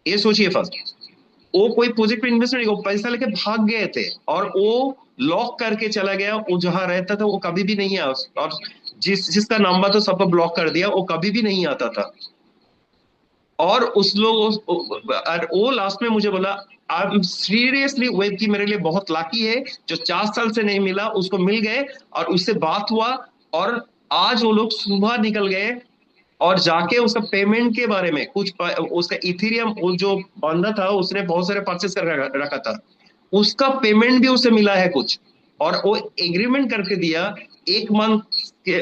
ये सोचिए फर्स्ट, वो कोई प्रोजेक्ट पे इन्वेस्टमेंट नहीं, वो पैसा लेके भाग गए थे, और वो लॉक करके चला गया, वो जहां रहता था वो कभी भी नहीं आया, और जिसका नंबर तो सबको ब्लॉक कर दिया, वो कभी भी नहीं आता था। और उस लोग और वो लास्ट में मुझे बोला, आई एम सीरियसली वेब की मेरे लिए बहुत लाकी है, जो 4 साल से नहीं मिला उसको मिल गए, और उससे बात हुआ, और आज वो लोग सुबह निकल गए और जाके उसका पेमेंट के बारे में कुछ, उसका इथेरियम, वो जो बंदा था उसने बहुत सारे परचेस कर रखा था, उसका पेमेंट भी उसे मिला है कुछ, और वो एग्रीमेंट करके दिया, 1 मंथ के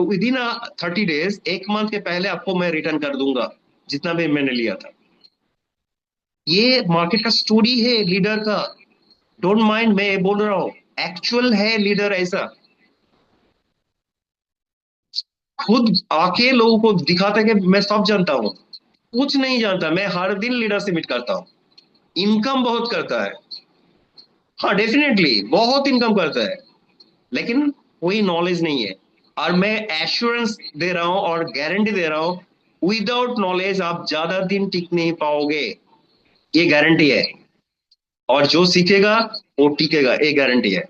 विद इन 30 डेज, 1 मंथ के पहले आपको मैं रिटर्न कर दूंगा जितना भी मैंने लिया था। ये मार्केट का स्टोरी है लीडर का, डोंट माइंड, मैं बोल रहा हूँ एक्चुअल है लीडर ऐसा, खुद आके लोगों को दिखाता है कि मैं सब जानता हूं, कुछ नहीं जानता। मैं हर दिन लीडर से मीट करता हूं, इनकम बहुत करता है, हाँ डेफिनेटली बहुत इनकम करता है, लेकिन कोई नॉलेज नहीं है। और मैं एश्योरेंस दे रहा हूं और गारंटी दे रहा हूं, विदाउट नॉलेज आप ज्यादा दिन टिक नहीं पाओगे, ये गारंटी है। और जो सीखेगा वो टिकेगा, ये गारंटी है।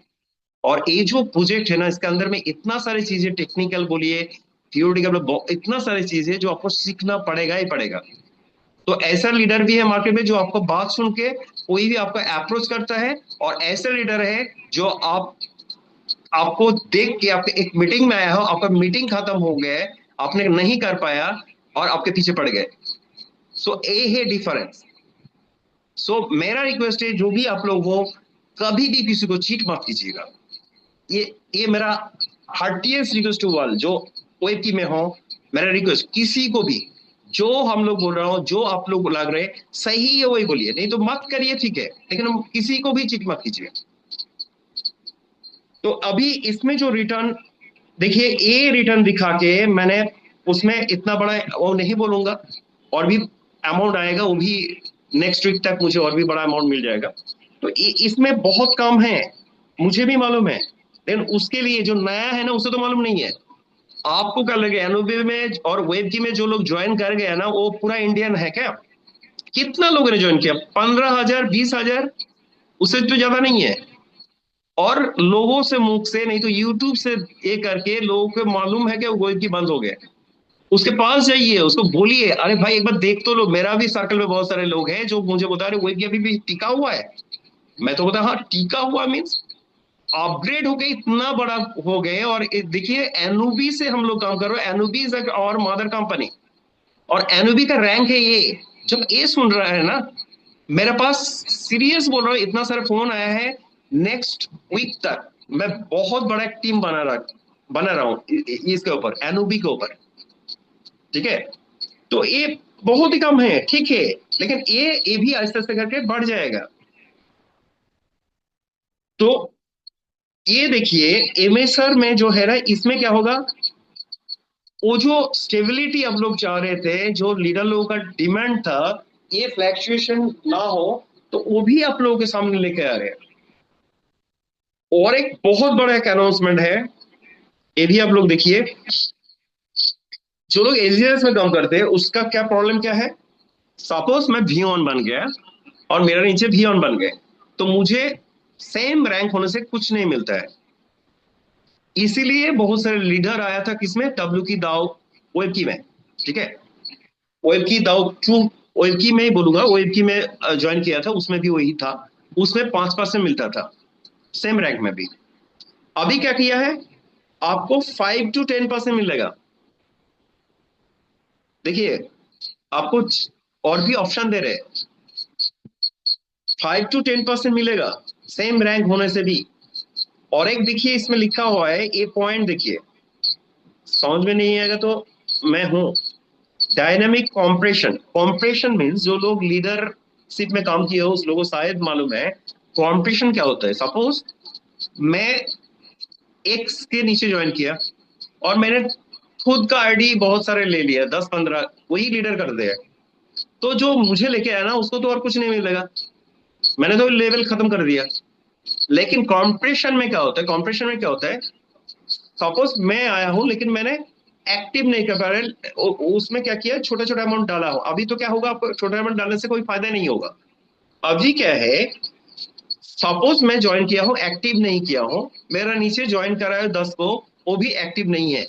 और ये जो प्रोजेक्ट है ना, इसके अंदर में इतना सारी चीजें, टेक्निकल बोलिए, थियोरिटिकल, इतना सारी चीजें जो आपको सीखना पड़ेगा ही पड़ेगा। तो ऐसा लीडर भी है मार्केट में जो आपको बात सुन के कोई भी आपको अप्रोच करता है, और ऐसा लीडर है जो आपको देख के, आपके एक मीटिंग में आया हो, आपका मीटिंग खत्म हो गया है, आपने नहीं कर पाया और आपके पीछे पड़ गए। सो ये है डिफरेंस। सो मेरा रिक्वेस्ट है, जो भी आप लोग हो, कभी भी किसी को चीट मत कीजिएगा, ये मेरा हार्टिएस्ट रिक्वेस्ट टू ऑल जो वेब की में हो, मेरा रिक्वेस्ट किसी को भी, जो हम लोग बोल रहा हूं, जो आप लोग लग रहे सही है वही बोलिए, नहीं तो मत करिए, ठीक है, लेकिन किसी को भी चीट मत कीजिए। तो अभी इसमें जो रिटर्न देखिए, ये रिटर्न दिखा के मैंने उसमें इतना बड़ा वो नहीं बोलूंगा, और भी अमाउंट आएगा, वो भी नेक्स्ट वीक तक मुझे और भी बड़ा अमाउंट मिल जाएगा। तो इसमें बहुत कम है, मुझे भी मालूम है, लेकिन उसके लिए जो नया है ना उसे तो मालूम नहीं है। आपको क्या लगे एनओबी में और वेबकी में जो लोग ज्वाइन कर गए ना वो पूरा इंडियन है क्या? कितना लोगों ने ज्वाइन किया? 15,000, 20,000, उससे तो ज्यादा नहीं है। और लोगों से मुख से नहीं तो यूट्यूब से ये करके लोगों को मालूम है कि वो वेबकी बंद हो गया। उसके पास जाइए, उसको बोलिए, अरे भाई एक बार देख तो लो। मेरा भी सर्कल में बहुत सारे लोग हैं जो मुझे बता रहे वेबकी अभी भी टिका हुआ है। मैं तो बता हाँ टिका हुआ मीन्स अपग्रेड हो गए, इतना बड़ा हो गए। और देखिए एनओबी से हम लोग काम कर रहे हैं, एनओबी इज और मदर कंपनी, और एनओबी का रैंक है ये। जब ये सुन रहा है ना, मेरे पास सीरियस बोल रहा हूँ, इतना सारा फोन आया है। नेक्स्ट वीक तक मैं बहुत बड़ा एक टीम बना रहा हूँ इसके ऊपर, एनओबी के ऊपर, ठीक है। तो ये बहुत ही कम है, ठीक है, लेकिन ये भी आहिस्ते आहिस्ते करके बढ़ जाएगा। तो ये देखिए एमएसआर में जो है ना, इसमें क्या होगा, वो जो स्टेबिलिटी आप लोग चाह रहे थे, जो लीडर लोगों का डिमांड था, ये फ्लैक्चुएशन ना हो, तो वो भी आप लोगों के सामने लेके आ रहे हैं। और एक बहुत बड़ा एक अनाउंसमेंट है, ये भी आप लोग देखिए। जो लोग एजीएस में काम करते हैं उसका क्या प्रॉब्लम क्या है? सपोज मैं भी ऑन बन गया और मेरा नीचे भी ऑन बन गए, तो मुझे सेम रैंक होने से कुछ नहीं मिलता है। इसीलिए बहुत सारे लीडर आया था किसमें, डब्ल्यू की दाव वेबकी में, ठीक है। वेबकी दाव ट्रू वेबकी में ही बोलूंगा, वेबकी में ज्वाइन किया था, उसमें भी वही था। उसमें 5% मिलता था सेम रैंक में भी। अभी क्या किया है, आपको 5 to 10% मिलेगा। देखिए आपको और भी ऑप्शन दे रहे हैं, 5 to 10% मिलेगा सेम रैंक होने से भी। और एक देखिए इसमें लिखा हुआ है, ये पॉइंट देखिए, समझ में नहीं आएगा तो मैं हूं, डायनामिक कॉम्प्रेशन। कॉम्प्रेशन मीन्स जो लोग लीडरशिप में काम किए हो उस लोगों को शायद मालूम है कॉम्प्रेशन क्या होता है। सपोज मैं एक्स के नीचे ज्वाइन किया और मैंने खुद का आईडी बहुत सारे ले लिया, 10-15, वही लीडर कर दिया, तो जो मुझे लेके आया ना उसको तो और कुछ नहीं मिलेगा, मैंने तो लेवल खत्म कर दिया। लेकिन कॉम्प्रेशन में क्या होता है, कॉम्प्रेशन में क्या होता है, सपोज मैं आया हूं लेकिन मैंने एक्टिव नहीं कर पा रहे, उसमें क्या किया, छोटा छोटा अमाउंट डाला हो। अभी तो क्या होगा, आपको छोटा अमाउंट डालने से कोई फायदा नहीं होगा। अभी क्या है, सपोज मैं ज्वाइन किया हूं, एक्टिव नहीं किया हूं, मेरा नीचे ज्वाइन कराया 10 को, वो भी एक्टिव नहीं है।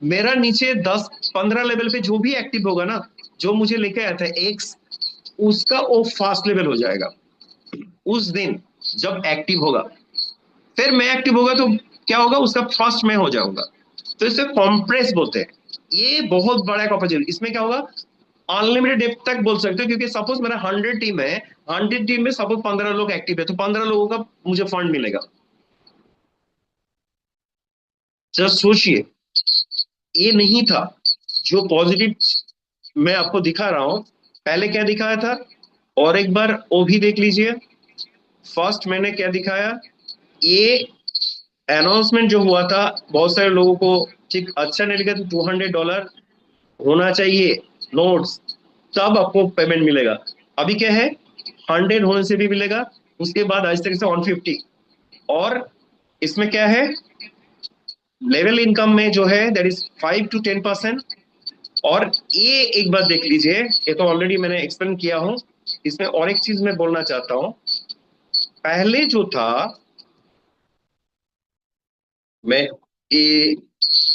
मेरा नीचे 10-15 लेवल पे जो भी एक्टिव होगा ना, जो मुझे लेके आया था एक्स, उसका वो फास्ट लेवल हो जाएगा उस दिन जब एक्टिव होगा। फिर मैं एक्टिव होगा तो क्या होगा, उसका फर्स्ट में हो जाऊंगा। तो इसे कॉम्प्रेस बोलते हैं। ये बहुत बड़ा एक अपॉर्चुनिटी। इसमें क्या होगा, अनलिमिटेड डेप्थ तक बोल सकते हो, क्योंकि सपोज मेरा 100 टीम है, 100 टीम में सपोज 15 लोग एक्टिव है, तो 15 लोगों का मुझे फंड मिलेगा। जस्ट सोचिए, ये नहीं था जो पॉजिटिव मैं आपको दिखा रहा हूं, पहले क्या दिखाया था, और एक बार वो भी देख लीजिए। फर्स्ट मैंने क्या दिखाया, ये अनाउंसमेंट जो हुआ था, बहुत सारे लोगों को ठीक अच्छा नहीं लगा, तो $200 होना चाहिए नोट्स, तब आपको पेमेंट मिलेगा। अभी क्या है, 100 होने से भी मिलेगा, उसके बाद आज तक से 150। और इसमें क्या है, लेवल इनकम में जो है दैट इज 5 to 10%। और ये एक बात देख लीजिए, ये तो ऑलरेडी मैंने एक्सप्लेन किया हूं। इसमें और एक चीज मैं बोलना चाहता हूं, पहले जो था, मैं ये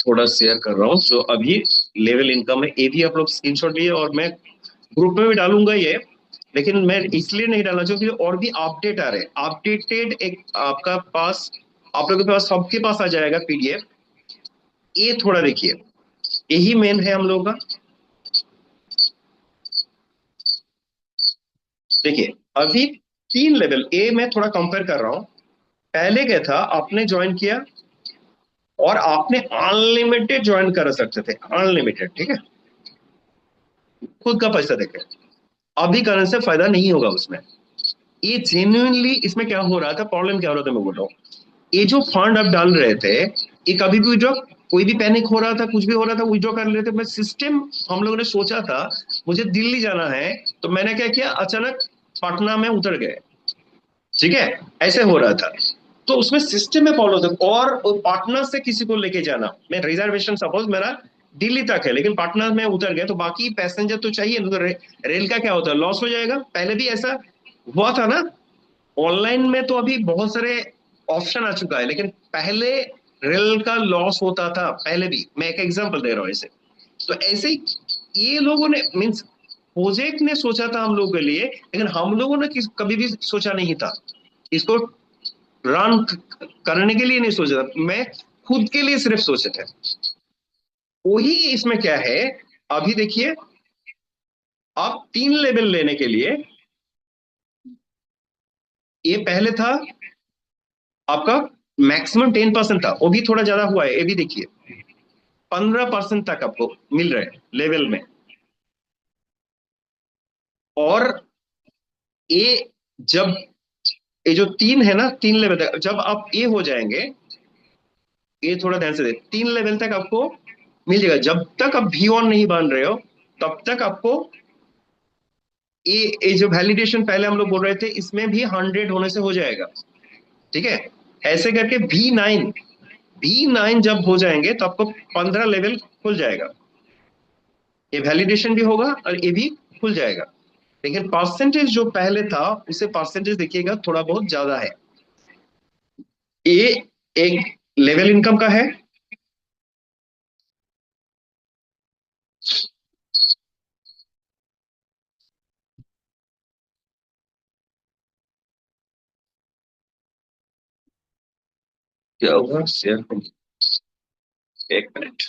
थोड़ा शेयर कर रहा हूं, जो अभी लेवल इनकम है, ये भी आप लोग स्क्रीनशॉट लिए, और मैं ग्रुप में भी डालूंगा ये। लेकिन मैं इसलिए नहीं डालना चाहूँ क्योंकि और भी अपडेट आ रहे हैं। अपडेटेड एक आपका पास, आप लोगों के पास, सबके पास आ जाएगा पीडीएफ। ये थोड़ा देखिए, यही मेन है हम लोगों का। देखिए अभी 3 लेवल, ए मैं थोड़ा कंपेयर कर रहा हूं। पहले क्या था, आपने ज्वाइन किया और आपने अनलिमिटेड ज्वाइन कर सकते थे, अनलिमिटेड, ठीक है, खुद का पैसा देके। अभी करने से फायदा नहीं होगा उसमें। ये जेन्युइनली इसमें क्या हो रहा था, प्रॉब्लम क्या हो रहा था मैं बोल रहा हूँ, ये जो फंड आप डाल रहे थे, ये कभी भी विड्रॉ, कोई भी पैनिक हो रहा था, कुछ भी हो रहा था, विड्रॉ कर रहे थे। मैं सिस्टम, हम लोगों ने सोचा था मुझे दिल्ली जाना है, तो मैंने क्या किया, अचानक पटना में उतर गए, ठीक है, ऐसे हो रहा था। तो उसमें सिस्टम में फॉलो था। और पटना से किसी को लेके जाना, मैं रिजर्वेशन सपोज मेरा दिल्ली तक है, लेकिन पटना में उतर गए, तो बाकी पैसेंजर तो चाहिए ना, तो रेल का क्या होता है, लॉस हो जाएगा। पहले भी ऐसा हुआ था ना। ऑनलाइन में तो अभी बहुत सारे ऑप्शन आ चुका है, लेकिन पहले रेल का लॉस होता था पहले भी। मैं एक एग्जांपल दे रहा हूँ ऐसे। तो ऐसे ही ये लोगों ने, मीन्स प्रोजेक्ट ने सोचा था हम लोगों के लिए, लेकिन हम लोगों ने कभी भी सोचा नहीं था इसको रन करने के लिए, नहीं सोचा था। मैं खुद के लिए सिर्फ सोचे थे। वही इसमें क्या है, अभी देखिए, आप 3 लेवल लेने के लिए, ये पहले था आपका मैक्सिमम 10% था, वो भी थोड़ा ज्यादा हुआ है। ये भी देखिए 15% तक आपको मिल रहा है लेवल में। और ये जब ये जो 3 है ना, 3 लेवल तक जब आप ये हो जाएंगे, ये थोड़ा ध्यान से दे, 3 लेवल तक आपको मिल जाएगा। जब तक आप भी ऑन नहीं बन रहे हो, तब तक आपको ये जो वैलिडेशन पहले हम लोग बोल रहे थे, इसमें भी 100 होने से हो जाएगा, ठीक है। ऐसे करके V9 जब हो जाएंगे तो आपको 15 लेवल खुल जाएगा। ये वैलिडेशन भी होगा और ये भी खुल जाएगा। लेकिन परसेंटेज जो पहले था, उसे परसेंटेज देखिएगा थोड़ा बहुत ज्यादा है। ये एक लेवल इनकम का है, क्या होगा शेयर, एक मिनट।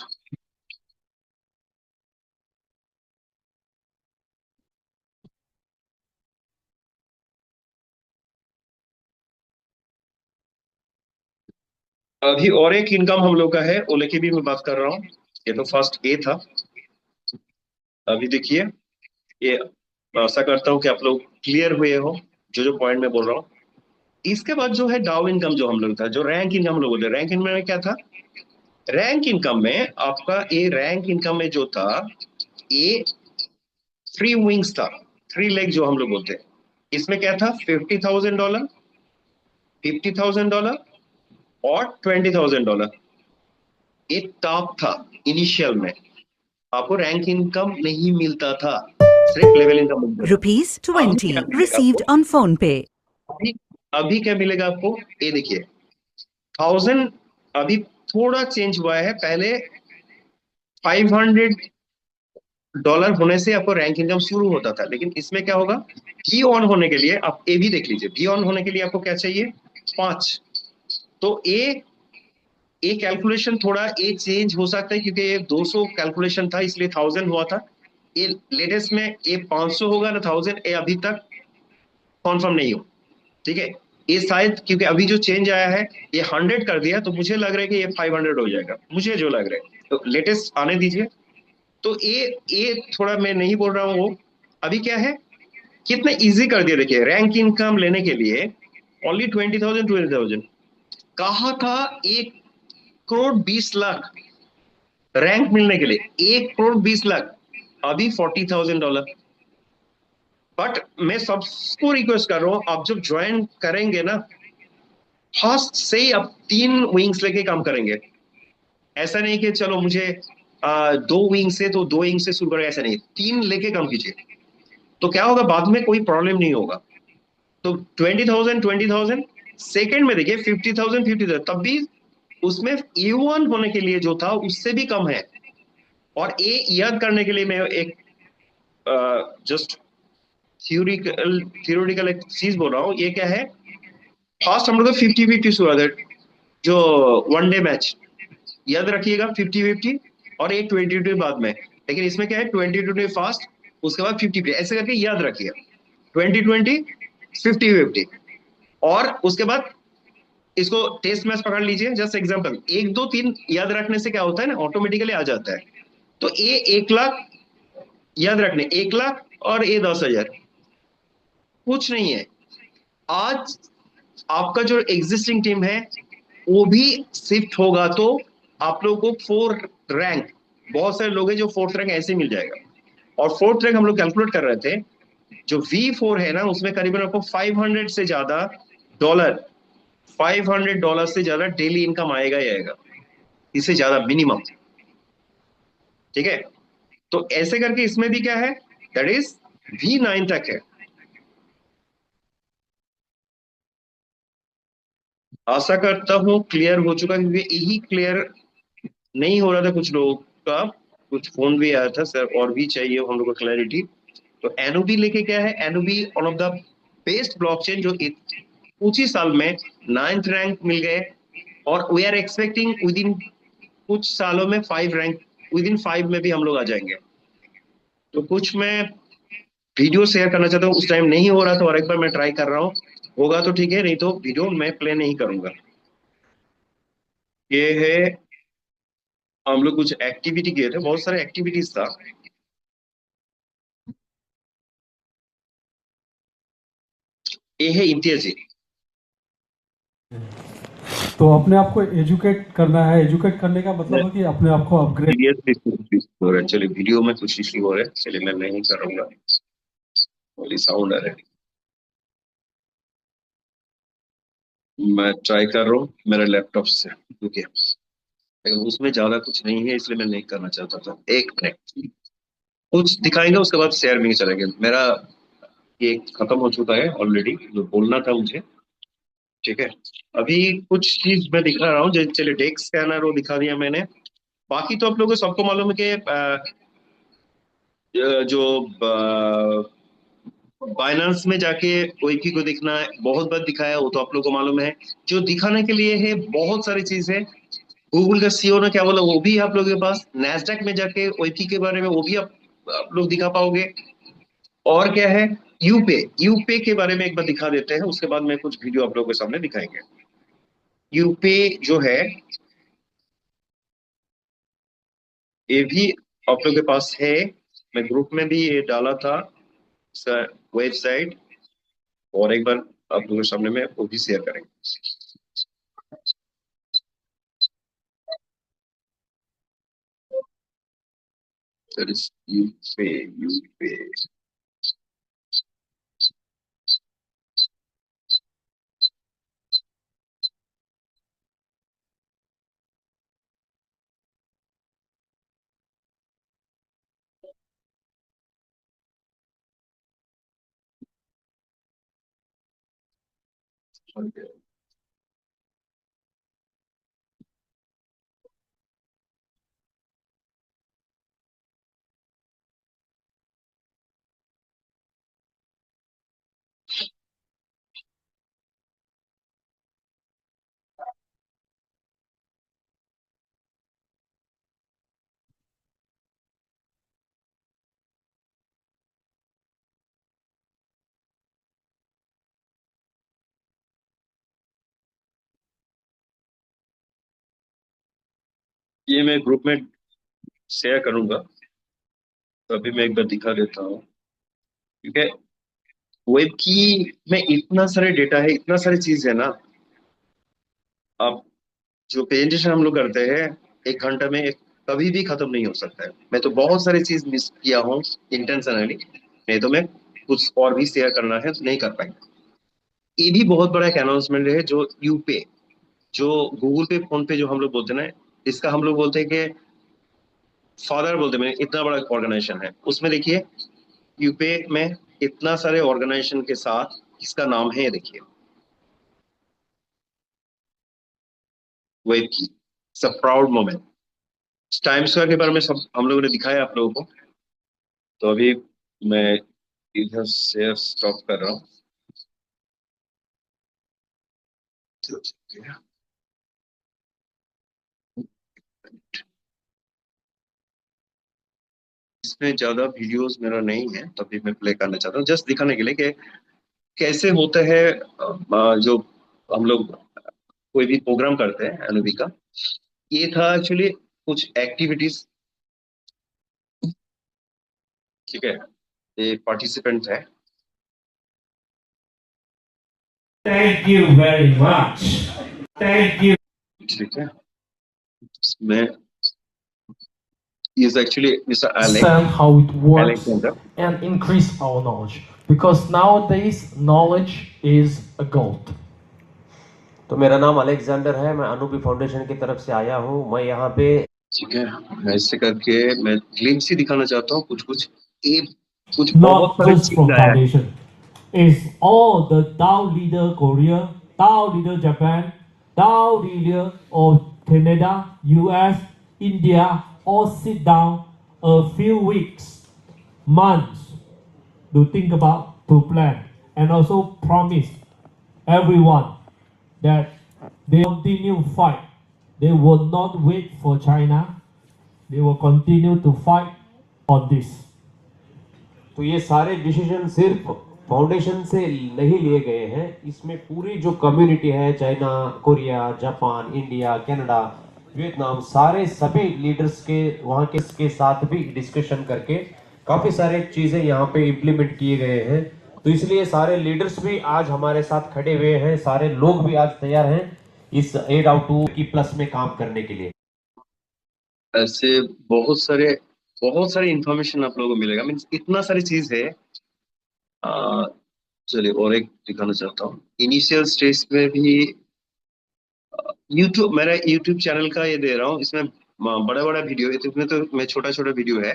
अभी और एक इनकम हम लोग का है, वो लेके भी मैं बात कर रहा हूँ। ये तो फर्स्ट ए था। अभी देखिए, ये मैं आशा करता हूँ कि आप लोग क्लियर हुए हो जो जो पॉइंट मैं बोल रहा हूँ। इसके बाद जो है डाउ इनकम, जो हम लोग था, जो रैंक इनकम हम लोग बोलते हैं। रैंक इनकम में क्या था, रैंक इनकम में आपका ये रैंक इनकम में जो था, ये 3 विंग्स था, 3 लेग जो हम लोग बोलते हैं। इसमें क्या था, $50,000, $50,000 और $20,000। ये टॉप था इनिशियल में। आपको रैंक इनकम नहीं मिलता था, सिर्फ लेवल इनकम मिलता था। Rupees अभी 20 क्या मिलेगा received आपको? on phone pay. अभी क्या मिलेगा आपको, ये देखिए 1000। अभी थोड़ा चेंज हुआ है। पहले $500 होने से आपको रैंक इनकम शुरू होता था, लेकिन इसमें क्या होगा, भी ऑन होने के लिए आप ये भी देख लीजिए, भी ऑन होने के लिए आपको क्या चाहिए, 5। तो ये कैलकुलेशन थोड़ा ये चेंज हो सकता है, क्योंकि ये 200 कैलकुलेशन था, इसलिए 1000 हुआ था। ये लेटेस्ट में ये 500 होगा ना 1000, ये अभी तक कॉन्फर्म नहीं हो, ठीक है। ये शायद क्योंकि अभी जो चेंज आया है, ये 100 कर दिया, तो मुझे लग रहा है कि ये 500 हो जाएगा, मुझे जो लग रहा है। तो लेटेस्ट आने दीजिए। तो ये थोड़ा मैं नहीं बोल रहा हूँ वो। अभी क्या है, कितना इजी कर दिया। देखिए रैंक इनकम लेने के लिए ओनली 20,000 कहा था, 1,20,00,000 रैंक मिलने के लिए, 1,20,00,000। अभी $40,000। बट मैं सबको रिक्वेस्ट कर रहा हूं, आप जब ज्वाइन करेंगे ना, फर्स्ट से ही आप 3 विंग्स लेके काम करेंगे। ऐसा नहीं कि चलो मुझे 2 विंग से, तो 2 विंग से शुरू करें, ऐसा नहीं, 3 लेके काम कीजिए। तो क्या होगा, बाद में कोई प्रॉब्लम नहीं होगा। तो 20,000 सेकेंड में देखिए 50,000 तब भी उसमें A1 होने के लिए जो था उससे भी कम है। और ये याद करने के लिए मैं एक जस्ट थियोरिटिकल एक चीज बोल रहा हूँ। ये क्या है, फर्स्ट हम लोग 50-50 हुआ था, जो 1 डे मैच, याद रखिएगा 50-50, और ये 20-20 बाद में। लेकिन इसमें क्या है, 20-20 फास्ट, उसके बाद 50-50, ऐसे करके याद रखिए, 20-20, 50-50। और उसके बाद इसको टेस्ट मैच पकड़ लीजिए। जस्ट एग्जांपल, 1 2 3 याद रखने से क्या होता है ना, ऑटोमेटिकली आ जाता है। तो ये 1,00,000 याद रखने, 1,00,000 और ये 10,000, कुछ नहीं है। आज आपका जो एग्जिस्टिंग टीम है, वो भी शिफ्ट होगा तो आप लोगों को 4 रैंक, बहुत सारे लोग हैं जो 4th रैंक ऐसे मिल जाएगा। और 4th रैंक हम लोग कैलकुलेट कर रहे थे, जो V4 है ना उसमें करीबन आपको $500 से ज्यादा डॉलर, $500 से ज्यादा डेली इनकम आएगा ही आएगा, इससे ज्यादा मिनिमम। ठीक है, तो ऐसे करके इसमें भी क्या है, दैट इज V9 तक है। आशा करता हूं क्लियर हो चुका, क्योंकि यही क्लियर नहीं हो रहा था कुछ लोगों का, कुछ फोन भी आया था सर और भी चाहिए हम लोग को क्लैरिटी। तो एनओबी लेके क्या है, NOB one of the best blockchain जो कुछ ही साल में 9th रैंक मिल गए, और we are expecting within कुछ सालों में 5 रैंक, विद इन 5 में भी हम लोग आ जाएंगे। तो कुछ मैं वीडियो शेयर करना चाहता हूँ, उस टाइम नहीं हो रहा था और एक बार मैं ट्राई कर रहा हूँ, होगा तो ठीक है, नहीं तो वीडियो मैं प्ले नहीं करूंगा। ये है, हम लोग कुछ एक्टिविटी किए थे, बहुत सारे एक्टिविटीज था। ये है इम्तियाज जी। तो अपने आप को एजुकेट करना है, एजुकेट करने का मतलब है कि अपने आप को अपग्रेड। सीरियसली हो रहा है, चलिए वीडियो में कुछ इश्यू हो रहा है, चलिए मैं नहीं करूंगा, ओनली साउंड आ रहा है। मैं ट्राई कर रहा हूँ मेरे लैपटॉप से, ठीक है, लेकिन उसमें ज्यादा कुछ नहीं है इसलिए मैं नहीं करना चाहता था। एक मिनट, कुछ दिखाएंगे उसके बाद शेयर में चलेंगे। मेरा ये खत्म हो चुका है ऑलरेडी, जो बोलना था मुझे। ठीक है, अभी कुछ चीज मैं दिखा रहा हूँ, चलिए डेस्क स्कैनर वो दिखा दिया मैंने। बाकी तो आप लोगों को सबको मालूम है कि जो बाइनेंस में जाके ओईपी को दिखना है, बहुत बार दिखाया, वो तो आप लोगों को मालूम है। जो दिखाने के लिए है बहुत सारी चीज है, गूगल का सीईओ ने क्या बोला वो भी आप लोगों के पास, नैस्डैक में जाके ओईपी के बारे में वो भी आप लोग दिखा पाओगे। और क्या है, यूपे, यूपे के बारे में एक बार दिखा देते हैं, उसके बाद में कुछ वीडियो आप लोगों के सामने दिखाएंगे। यूपे जो है ये भी आप लोगों के पास है, मैं ग्रुप में भी ये डाला था इसका वेबसाइट, और एक बार आप लोगों के सामने में वो भी शेयर करेंगे। That is यूपे, यूपे। ये मैं ग्रुप में शेयर करूंगा, तो अभी मैं एक बार दिखा देता हूँ, क्योंकि वेब की में इतना सारे डेटा है, इतना सारी चीज है ना। अब जो प्रेजेंटेशन हम लोग करते हैं 1 घंटा में कभी भी खत्म नहीं हो सकता है। मैं तो बहुत सारी चीज मिस किया हूँ इंटेंशनली, नहीं तो मैं कुछ और भी शेयर करना है तो नहीं कर पाएंगे। ये भी बहुत बड़ा एक अनाउंसमेंट है, जो यूपे, जो गूगल पे फोन पे जो हम लोग बोलते हैं ना, इसका हम लोग बोलते हैं कि फादर बोलते हैं, इतना बड़ा ऑर्गेनाइजेशन है, उसमें देखिए यूपे में इतना सारे ऑर्गेनाइजेशन के साथ इसका नाम है, देखिए वेब की, सब प्राउड मोमेंट। टाइम स्क्वायर के बारे में सब हम लोगों ने दिखाया आप लोगों को। तो अभी मैं इधर शेयर स्टॉप कर रहा हूँ। इसमें ज्यादा वीडियोस मेरा नहीं है, तभी मैं प्ले करना चाहता हूँ, जस्ट दिखाने के लिए कि कैसे होता है। जो हम लोग कोई भी प्रोग्राम करते हैं एनओबी का, ये था एक्चुअली कुछ एक्टिविटीज। ठीक है, ये पार्टिसिपेंट है। Thank you very much. Thank you. ठीक है, इसमें is actually Mr. understand how it works Alexander. and increase our knowledge, because nowadays knowledge is a gold. तो मेरा नाम अलेक्जेंडर है, मैं अनूपी फाउंडेशन की तरफ से आया हूँ। मैं यहाँ पे ठीक है, ऐसे करके मैं ग्लिम्स ही दिखाना चाहता हूँ कुछ Not बहुत सारी just चीज from आया है। foundation, is all the Dao leader Korea, Dao leader Japan, Dao leader of Canada, US, India, all sit down a few weeks, months to think about, to plan, and also promise everyone that they continue fight. They will not wait for China. They will continue to fight on this. तो ये सारे डिसीजन सिर्फ फाउंडेशन से नहीं लिए गए हैं, इसमें पूरी जो कम्युनिटी है, China, Korea, Japan, India, Canada, Vietnam, सारे सभी लीडर्स के वहाँ के साथ भी डिस्कशन करके काफी सारे चीजें यहाँ पे इम्प्लीमेंट किए गए हैं। तो इसलिए सारे लीडर्स भी आज हमारे साथ खड़े हुए हैं, सारे लोग भी आज तैयार हैं इस 8out2 की प्लस में काम करने के लिए। ऐसे बहुत सारे इंफॉर्मेशन आप लोगों को मिलेगा, मीन्स इतना सारी चीज है। चलिए और एक दिखाना चाहता हूँ। इनिशियल स्टेज में भी मेरा यूट्यूब चैनल का ये दे रहा हूँ, इसमें बड़ा वीडियो है, इसमें तो मैं छोटा वीडियो है,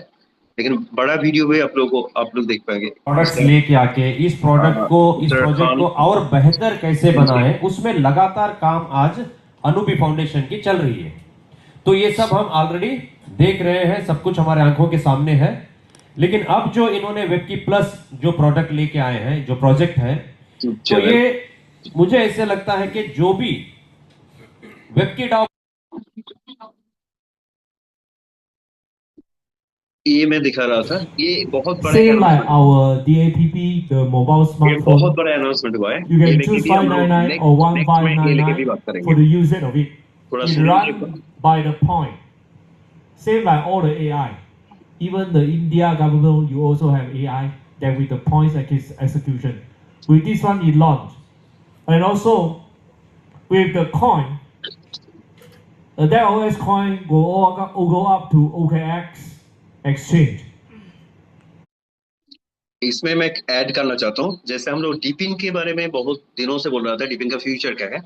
लेकिन बड़ा वीडियो भी आप लोग देख पाएंगे। प्रोडक्ट्स लेके आके इस प्रोजेक्ट को और बेहतर कैसे बनाएं, उसमें लगातार काम आज अनूपी फाउंडेशन की चल रही है। तो ये सब हम ऑलरेडी देख रहे हैं, सब कुछ हमारे आंखों के सामने है। लेकिन अब जो इन्होंने वेबकी प्लस जो प्रोडक्ट लेके आए हैं, जो प्रोजेक्ट है, तो ये मुझे ऐसे लगता है कि जो भी वेबकी ये मैं दिखा रहा था, ये बहुत बड़ा Same like our DAPP, the mobile ये smartphone. बहुत बड़ा अनाउंसमेंट हुआ है। You ये can लेके choose भी हम लोग 599 or नेक्स्ट में ये लेके भी बात 1599 करेंगे। for the usage of it. थोड़ा It सुनिए run by the point. Same like all the AI. Even the India government, you also have AI that with the points execution. With this one, it launched. And also, with the coin, that OS coin will go up to OKX exchange. इसमें मैं ऐड करना चाहता हूँ, जैसे हम लोग डिपिन के बारे में बहुत दिनों से बोल रहा था, डिपिन का फ्यूचर क्या है,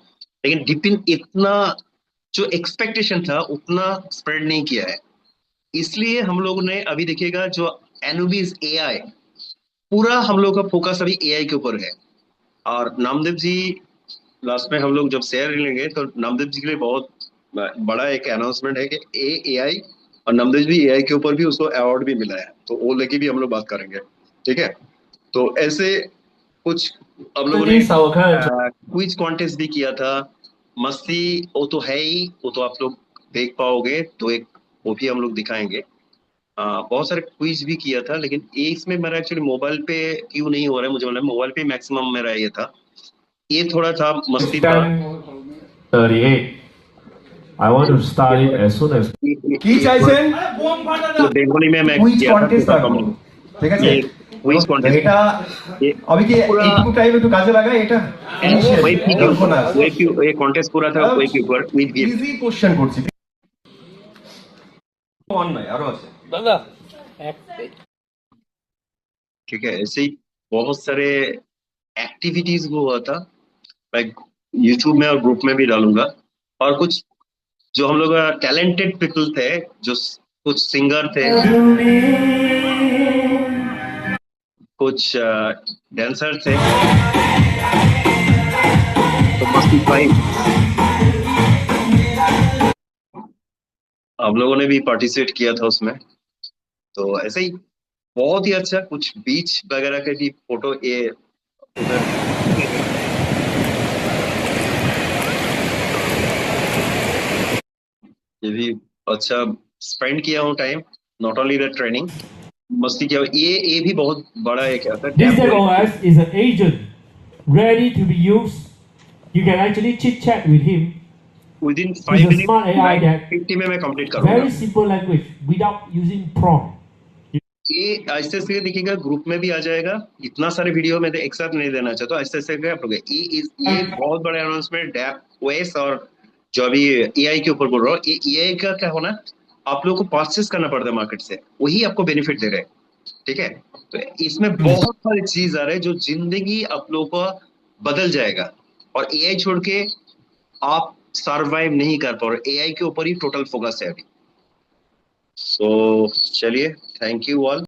लेकिन डिपिन इतना जो एक्सपेक्टेशन था उतना स्प्रेड नहीं किया है। इसलिए हम लोगों ने अभी देखिएगा जो एनुबीज एआई, पूरा हम लोग का फोकस अभी एआई के ऊपर है। और नामदेव जी लास्ट में हम लोग जब शेयर लेंगे तो नामदेव जी के लिए बहुत बड़ा एक अनाउंसमेंट है कि एआई, और नामदेव जी एआई के ऊपर भी उसको अवार्ड भी मिला है, तो वो लेके भी हम लोग बात करेंगे। ठीक है, तो ऐसे कुछ हम लोगों ने क्विज कॉन्टेस्ट भी किया था। मस्ती वो तो है ही, वो तो आप लोग देख पाओगे, तो एक वो भी हम लोग दिखाएंगे। बहुत सारे क्विज भी किया था, लेकिन इसमें मेरा एक्चुअली मोबाइल पे क्यों नहीं हो रहा है, मुझे बोला मोबाइल पे मैक्सिमम मेरा ये था, ये थोड़ा था मस्ती था। 38. I want to start it as soon as কি চাইছেন तो बेंगोली में मैं কুইজ किया था কন্টেস্ট छोटा রাখবো, कमेंट। ঠিক আছে? ये क्विज कॉन्टेस्ट এটা আমি কি এইটুকু টাইম একটু কাজে লাগাই, এটা ये कॉन्टेस्ट पूरा था वही के ऊपर क्विज भी ইজি কোশ্চেন করছি। অন নাই আরো আছে দাদা। ठीक है, ऐसे ही बहुत सारे एक्टिविटीज वो हुआ था, मैं यूट्यूब में और ग्रुप में भी डालूंगा। और कुछ जो हम लोग टैलेंटेड पीपल थे, जो कुछ सिंगर थे, कुछ डांसर थे, तो मस्ती भाई हम लोगों ने भी पार्टिसिपेट किया था उसमें। तो ऐसे ही बहुत ही अच्छा, कुछ बीच वगैरह के भी फोटो ये उधर ये भी अच्छा स्पेंड किया हूँ time, not only the training, मस्ती किया। ये भी बहुत बड़ा एक था। this OS is an agent ready to be used. You can actually chit chat with him. Within It's 5 a smart AI minutes that 50 में मैं कंप्लीट करूंगा। very simple language without using prompt. ये ऐसे ऐसे देखिएगा, ग्रुप में भी आ जाएगा। इतना सारे वीडियो में एक साथ नहीं देना चाहता, ऐसे ऐसे आप लोग ये बहुत बड़ा अनाउंसमेंट डैप ओएस और जो अभी एआई के ऊपर बोल रहा हूँ, ये एआई का क्या होना, आप लोगों को परचेस करना पड़ता है मार्केट से, वही आपको बेनिफिट दे रहे हैं, ठीक है। तो इसमें बहुत सारी चीज आ रहे हैं जो जिंदगी आप लोगों को बदल जाएगा, और एआई छोड़ के आप सरवाइव नहीं कर पा रहे, एआई के ऊपर ही टोटल फोकस है अभी। सो चलिए, थैंक यू ऑल।